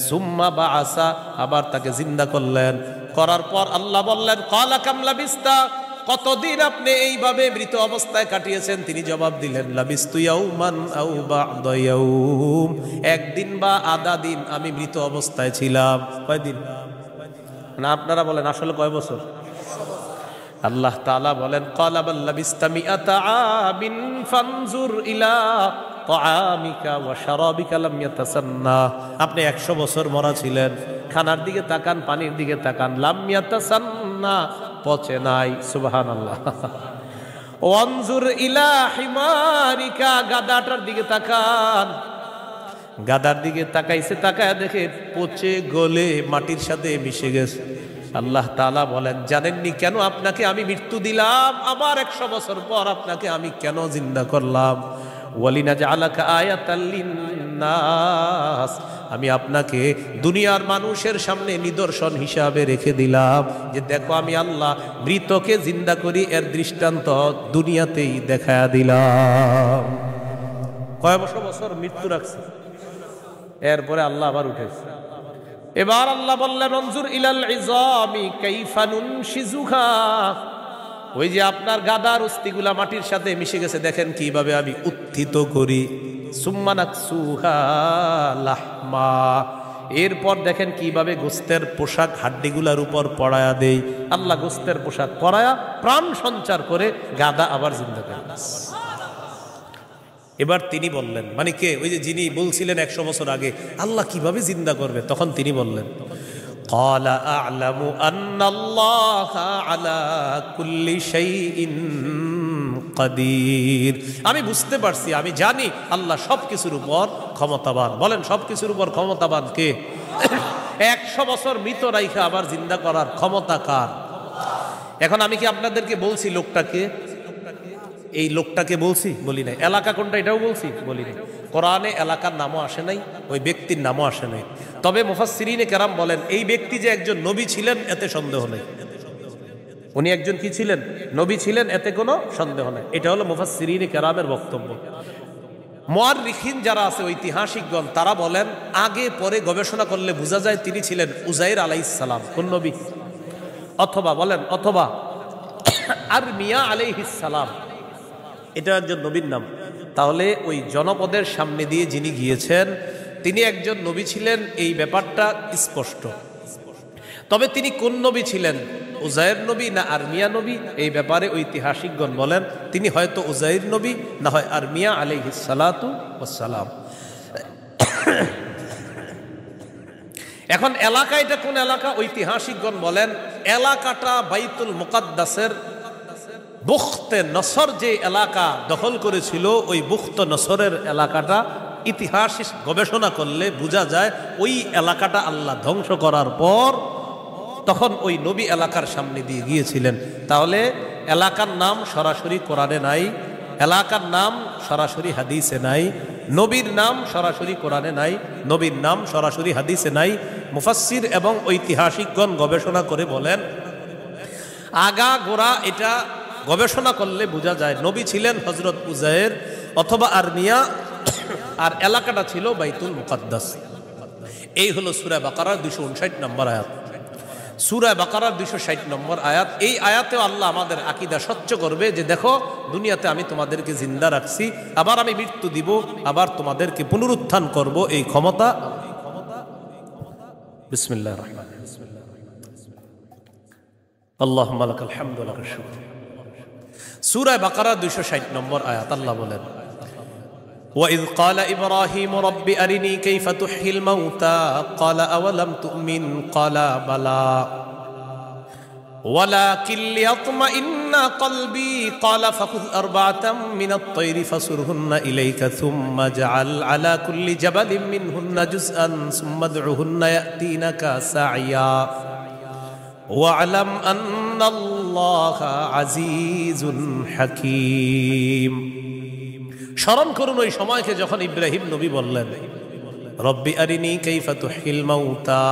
সুম্মা বাআসা, আবার তাকে জিন্দা করলেন। করার পর আল্লাহ বললেন, ক্বালা কাম লাবিস্তা, কতদিন আপনি এইভাবে মৃত অবস্থায় কাটিয়েছেন? তিনি জবাব দিলেন, লাবিস্তু ইয়াওমান আও বা'দা ইয়াওম, 1 দিন বা আধা দিন আমি মৃত অবস্থায় ছিলাম। কয় দিন? না আপনারা বলেন আসলে কয় বছর? আল্লাহ তাআলা বলেন, ক্বালা বাল লাবিস্তা মিআতা আমিন ফানজুর ইলা তাআমিকা ওয়া শারাবিকা লাম ইয়াতাসান্না। আপনি 100 বছর মরা ছিলেন, খানার দিকে তাকান, পানির দিকে তাকান, লাম ইয়াতাসান্না, পচে নাই। সুবহানাল্লাহ। ওয়ানজুর ইলা হিমারিকা, গাদাটার দিকে তাকান, গাদার দিকে তাকাইছে, তাকায় দেখে পচে গলে মাটির সাথে মিশে গেছে। আল্লাহ তাআলা বলেন, জানেননি কেন আপনাকে আমি মৃত্যু দিলাম, আবার 100 বছর পর আপনাকে আমি কেন জিন্দা করলাম? ওয়ালিনাজআলাকা আয়াতাল লিন্নাস, আমি আপনাকে দুনিয়ার মানুষের সামনে নিদর্শন হিসাবে রেখে দিলাম যে দেখো আমি আল্লাহ মৃতকে জিন্দা করি, এর দৃষ্টান্ত দুনিয়াতেই দেখায়া দিলাম। কয় বছর মৃত্যু রাখছে, এরপরে আল্লাহ আবার উঠেছে। এবার আল্লাহ বললেন, অনজুর ইলাল ইযামি কাইফা নুনশিজুহা, ওই যে আপনার গাদার অস্থিগুলা মাটির সাথে মিশে গেছে, দেখেন কিভাবে আমি উত্থিত করি। সুম্মা নাকসুহা লাহমা, এরপর দেখেন কিভাবে গোস্তের পোশাক হাড্ডিগুলার উপর পড়ায়া দেই। আল্লাহ গোস্তের পোশাক পরায়া প্রাণ সঞ্চার করে গাদা আবার জিন্দা করে। এবার তিনি বললেন, মানে কে? ওই যে যিনি বলছিলেন 100 বছর আগে আল্লাহ কিভাবে জিন্দা করবে, তখন তিনি বললেন, ক্বালা আ'লামু আন্নাল্লাহা আলা কুল্লি শাইইন কাদির। আমি বুঝতে পারছি, আমি জানি আল্লাহ সবকিছুর উপর ক্ষমতাবান। বলেন সবকিছুর উপর ক্ষমতাবান কে? 100 বছর মৃত রাইখা আবার জিন্দা করার ক্ষমতা কার? এখন আমি কি আপনাদেরকে বলছি লোকটাকে? এই লোকটাকে বলছি? বলি নাই। এলাকা কোনটা এটাও বলছি? বলি নাই। কোরআনে এলাকার নামও আসে নাই, ওই ব্যক্তির নামও আসে নাই। তবে মুফাসসিরিনে কেরাম বলেন এই ব্যক্তি যে একজন নবী ছিলেন এতে সন্দেহ নেই। উনি একজন কি ছিলেন? নবী ছিলেন, এতে কোনো সন্দেহ নেই। এটা হলো মুফাসসিরিনে কেরামের বক্তব্য। মুআররিখিন যারা আছে, ঐতিহাসিকগণ, তারা বলেন আগে পরে গবেষণা করলে বোঝা যায় তিনি ছিলেন উযাইর আলাইহিস সালাম। কোন নবী? অথবা বলেন, অথবা আরমিয়া আলাইহিস সালাম, এটা একজন নবীর নাম। তাহলে ওই জনপদের সামনে দিয়ে যিনি গিয়েছেন তিনি একজন নবী ছিলেন, এই ব্যাপারটা স্পষ্ট। তবে তিনি কোন নবী ছিলেন, উজাইর নবী না আরমিয়া নবী, এই ব্যাপারে ঐতিহাসিকগণ বলেন তিনি হয়তো উজাইর নবী, না হয় আরমিয়া আলাইহিস সালাতু ওয়াস সালাম। এখন এলাকা, এটা কোন এলাকা? ঐতিহাসিকগণ বলেন এলাকাটা বাইতুল মুকাদ্দাসের বুখতে নসর যে এলাকা দখল করেছিল, ওই বুখতে নসরের এলাকাটা ইতিহাস গবেষণা করলে বোঝা যায় ওই এলাকাটা আল্লাহ ধ্বংস করার পর তখন ওই নবী এলাকার সামনে দিয়ে গিয়েছিলেন। তাহলে এলাকার নাম সরাসরি কোরআনে নাই, এলাকার নাম সরাসরি হাদিসে নাই, নবীর নাম সরাসরি কোরআনে নাই, নবীর নাম সরাসরি হাদিসে নাই। মুফাসসির এবং ঐতিহাসিকগণ গবেষণা করে বলেন আগা গোড়া এটা গবেষণা করলে বোঝা যায় নবী ছিলেন হযরত উজাইর অথবা আরমিয়া, আর এলাকাটা ছিল বাইতুল মুকাদ্দাস। এই হলো সূরা বাকারার 259 নম্বর আয়াত। সূরা বাকারার 260 নম্বর আয়াত। এই আয়াতেও আল্লাহ আমাদের আকীদা স্বচ্ছ করবে যে দেখো দুনিয়াতে আমি তোমাদেরকে জিন্দা রাখছি, আবার আমি মৃত্যু দিব, আবার তোমাদেরকে পুনরুত্থান করব, এই ক্ষমতা। বিসমিল্লাহির রহমানির রহিম। আল্লাহুম্মা লাকাল হামদু ওয়া লাকাশ শুকর। সূরা বাকারা 260 নম্বর আয়াত আল্লাহ বলেন وَإِذْ قَالَ إِبْرَاهِيمُ رَبِّ أَرِنِي كَيْفَ تُحْيِي الْمَوْتَى قَالَ أَوَلَمْ تُؤْمِنْ قَالَ بَلَى وَلَكِنْ لِيَطْمَئِنَّ قَلْبِي قَالَ فَخُذْ أَرْبَعَةً مِنَ الطَّيْرِ فَصُرْهُنَّ إِلَيْكَ ثُمَّ اجْعَلْ عَلَى كُلِّ جَبَلٍ مِّنْهُنَّ جُزْءًا ثُمَّ ادْعُهُنَّ يَأْتِينَكَ سَعْيًا وَاعْلَمْ أَنَّ اللَّهَ عَزِيزٌ حَكِيمٌ। স্মরণ করুন ওই সময়কে যখন ইব্রাহিম নবী বললেন রব্বি আরিনি কাইফা তুহিল মাউতা,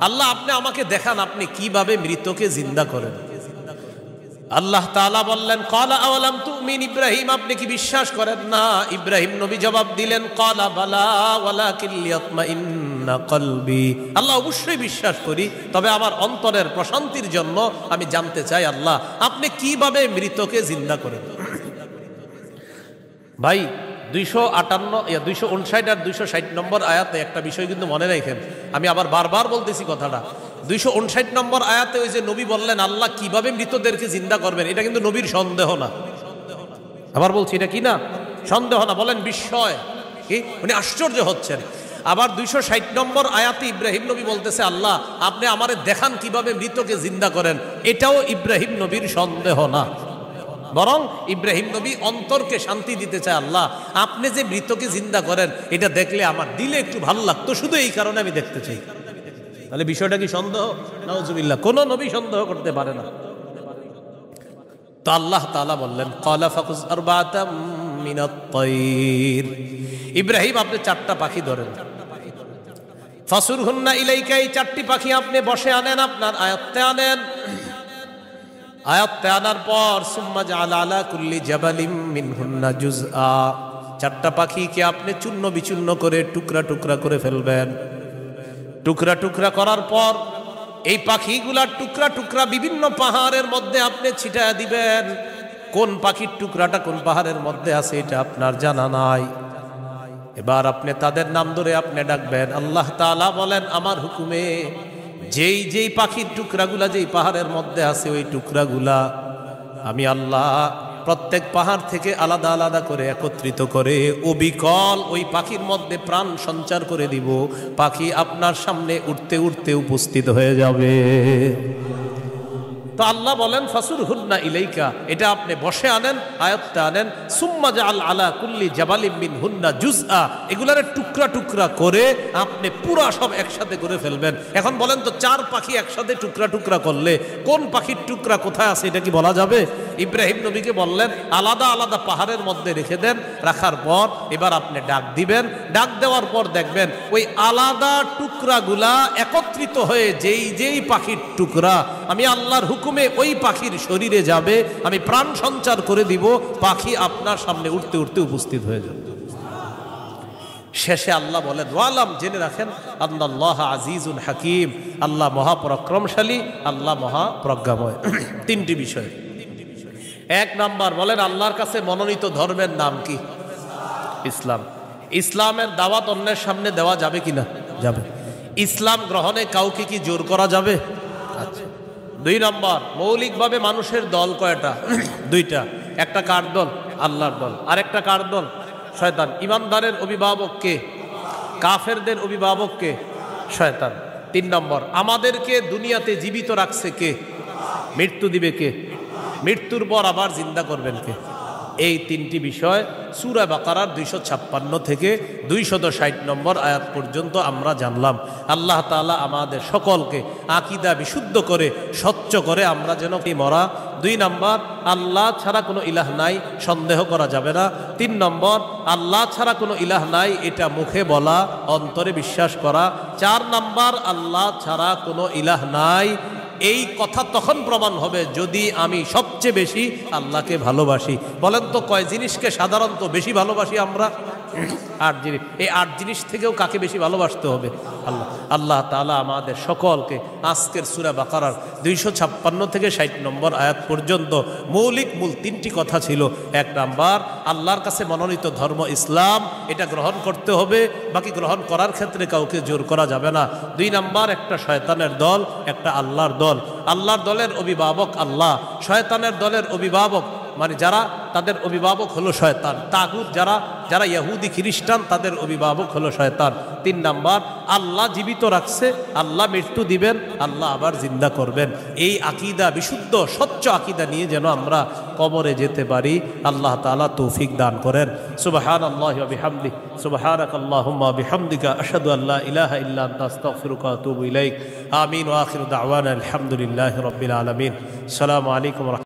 আল্লাহ আপনি আমাকে দেখান আপনি কিভাবে মৃতকে জিন্দা করেন। আল্লাহ তাআলা বললেন ক্বালা আওয়ালাম তুমিন, ইব্রাহিম আপনি কি বিশ্বাস করেন না? ইব্রাহিম নবী জবাব দিলেন ক্বালা বালা ওয়ালাকিন লিয়াতমাইন্না কলবি, আল্লাহ অবশ্যই বিশ্বাস করি, তবে আমার অন্তরের প্রশান্তির জন্য আমি জানতে চাই আল্লাহ আপনি কিভাবে মৃতকে জিন্দা করেন। ভাই 259 আর 260 নম্বর আয়াতে একটা বিষয় কিন্তু মনে রাখেন, আমি আবার বারবার বলতেছি কথাটা। 259 নম্বর আয়াতে ওই যে নবী বললেন আল্লাহ কিভাবে মৃতদেরকে জিন্দা করবেন, এটা কিন্তু নবীর সন্দেহ না। আবার বলছি এটা কি না? সন্দেহ না, বলেন বিস্ময়, কি উনি আশ্চর্য হচ্ছেন। আবার 260 নম্বর আয়াতে ইব্রাহিম নবী বলতেছে আল্লাহ আপনি আমারে দেখান কিভাবে মৃতকে জিন্দা করেন, এটাও ইব্রাহিম নবীর সন্দেহ না, বরং ইব্রাহিম নবী অন্তরকে শান্তি দিতে চায় আল্লাহ আপনি যে মৃতকে জিন্দা করেন এটা দেখলে আমার দিলে একটু ভালো লাগতো, শুধু এই কারণে আমি দেখতে চাই। তাহলে বিষয়টা কি সন্দেহ? নাউজুবিল্লাহ, কোন নবী সন্দেহ করতে পারে না। তো আল্লাহ তাআলা বললেন ক্বালা ফাকুজ আরবাতাম মিনাত তাইর, ইব্রাহিম আপনি 4টা পাখি ধরেন, ফাসুরহুন্না ইলাইকা, এই 4টি পাখি আপনি বসে আনেন, আপনার আয়ত্তে আনেন। আয়াতে আনার পর সুম্মা জাআলা আলা কুল্লি জাবালিম মিনহুন্না জুজআ, 4টা পাখিকে আপনি চূর্ণ বিচূর্ণ করে টুকরা টুকরা করে ফেলবেন। টুকরা টুকরা করার পর এই পাখিগুলার টুকরা টুকরা বিভিন্ন পাহাড়ের মধ্যে আপনি ছিটায় দিবেন। কোন পাখির টুকরাটা কোন পাহাড়ের মধ্যে আছে এটা আপনার জানা নাই। এবার আপনি তাদের নাম ধরে আপনি ডাকবেন। আল্লাহ তাআলা বলেন আমার হুকুমে যেই যেই পাখির টুকরাগুলা যেই পাহাড়ের মধ্যে আছে ওই টুকরাগুলা আমি আল্লাহ প্রত্যেক পাহাড় থেকে আলাদা আলাদা করে একত্রিত করে অবিকল ওই পাখির মধ্যে প্রাণ সঞ্চার করে দিব। পাখি আপনার সামনে উঠতে উঠতে উপস্থিত হয়ে যাবে। তো আল্লাহ বলেন ফাসুরহুন্না ইলাইকা, এটা আপনি বসে আনেন, আয়াতটা আনেন। সুম্মা জাআল আলা কুল্লি জাবালিম মিনহুন্না জুজআ, এগুলারে টুকরা টুকরা করে আপনি পুরা সব একসাথে করে ফেলবেন। এখন বলেন তো 4 পাখি একসাথে টুকরা টুকরা করলে কোন পাখির টুকরা কোথায় আছে এটা কি বলা যাবে? ইব্রাহিম নবীকে বললেন আলাদা আলাদা পাহাড়ের মধ্যে রেখে দেন। রাখার পর এবার আপনি ডাক দিবেন। ডাক দেওয়ার পর দেখবেন ওই আলাদা টুকরাগুলা একত্রিত হয়ে যেই যেই পাখির টুকরা আমি আল্লাহর হুকুমে ওই পাখির শরীরে যাবে, আমি প্রাণ সঞ্চার করে দিব, পাখি আপনার সামনে উঠতে উঠতে উপস্থিত হয়ে যাবে। শেষে আল্লাহ বলেন ওয়ালাম, জেনে রাখেন আল্লাহ আজিজুন হাকিম, আল্লাহ মহাপরাক্রমশালী, আল্লাহ মহাপ্রজ্ঞাময়। 3টি বিষয়। 1 নাম্বার বলেন আল্লাহর কাছে মনোনীত ধর্মের নাম কি? ইসলাম। ইসলামের দাওয়াত অন্যের সামনে দেওয়া যাবে কিনা? যাবে। ইসলাম গ্রহণে কাউকে কি জোর করা যাবে? আচ্ছা, 2 নম্বর, মৌলিকভাবে মানুষের দল কয়টা? 2টা। একটা কার দল? আল্লাহর দল। আরেকটা কার দল? শয়তান। ইমানদারের অভিভাবক কে? কাফেরদের অভিভাবক কে? শয়তান। 3 নম্বর, আমাদেরকে দুনিয়াতে জীবিত রাখছে কে? মৃত্যু দিবে কে? মৃত্যুর পর আবার জিন্দা করবেন কে? এই 3টি বিষয় সূরা বাকারার 256 থেকে 260 নম্বর আয়াত পর্যন্ত আমরা জানলাম। আল্লাহ তাআলা আমাদের সকলকে আকীদা বিশুদ্ধ করে স্বচ্ছ করে আমরা যেন মরা। 2 নম্বর, আল্লাহ ছাড়া কোনো ইলাহ নাই, সন্দেহ করা যাবে না। 3 নম্বর, আল্লাহ ছাড়া কোনো ইলাহ নাই, এটা মুখে বলা, অন্তরে বিশ্বাস করা। 4 নম্বর, আল্লাহ ছাড়া কোনো ইলাহ নাই, এই কথা তখন প্রমাণ হবে যদি আমি সবচেয়ে বেশি আল্লাহকে ভালোবাসি। বলেন তো কয় জিনিসকে সাধারণত বেশি ভালোবাসি আমরা? 8 জিনিস। এই 8 জিনিস থেকেও কাকে বেশি ভালোবাসতে হবে? আল্লাহ। আল্লাহ তাআলা আমাদের সকলকে আজকের সূরা বাকারার 256 থেকে 60 নম্বর আয়াত পর্যন্ত মূল 3টি কথা ছিল। 1 নাম্বার, আল্লাহর কাছে মনোনীত ধর্ম ইসলাম, এটা গ্রহণ করতে হবে, বাকি গ্রহণ করার ক্ষেত্রে কাউকে জোর করা যাবে না। 2 নাম্বার, একটা শয়তানের দল, একটা আল্লাহর দল। আল্লাহর দলের অভিভাবক আল্লাহ, শয়তানের দলের অভিভাবক মানে যারা, তাদের অভিভাবক হলো শয়তান। তাগুত যারা ইহুদি খ্রিস্টান, তাদের অভিভাবক হলো শয়তান। 3 নাম্বার, আল্লাহ জীবিত রাখছে, আল্লাহ মৃত্যু দিবেন, আল্লাহ আবার জিন্দা করবেন। এই আকীদা, বিশুদ্ধ স্বচ্ছ আকীদা নিয়ে যেন আমরা কবরে যেতে পারি, আল্লাহ তাআলা তৌফিক দান করেন। সুবহানাল্লাহি ওয়া বিহামদিহি, সুবহানাকাল্লাহুম্মা ওয়া বিহামদিকা, আশহাদু আল্লা ইলাহা ইল্লা আনতা, আস্তাগফিরুকা ওয়া আতুবু ইলাইক। আমিন ওয়া আখিরু দাওয়ানা আলহামদুলিল্লাহি রাব্বিল আলামিন। আসসালামু আলাইকুম।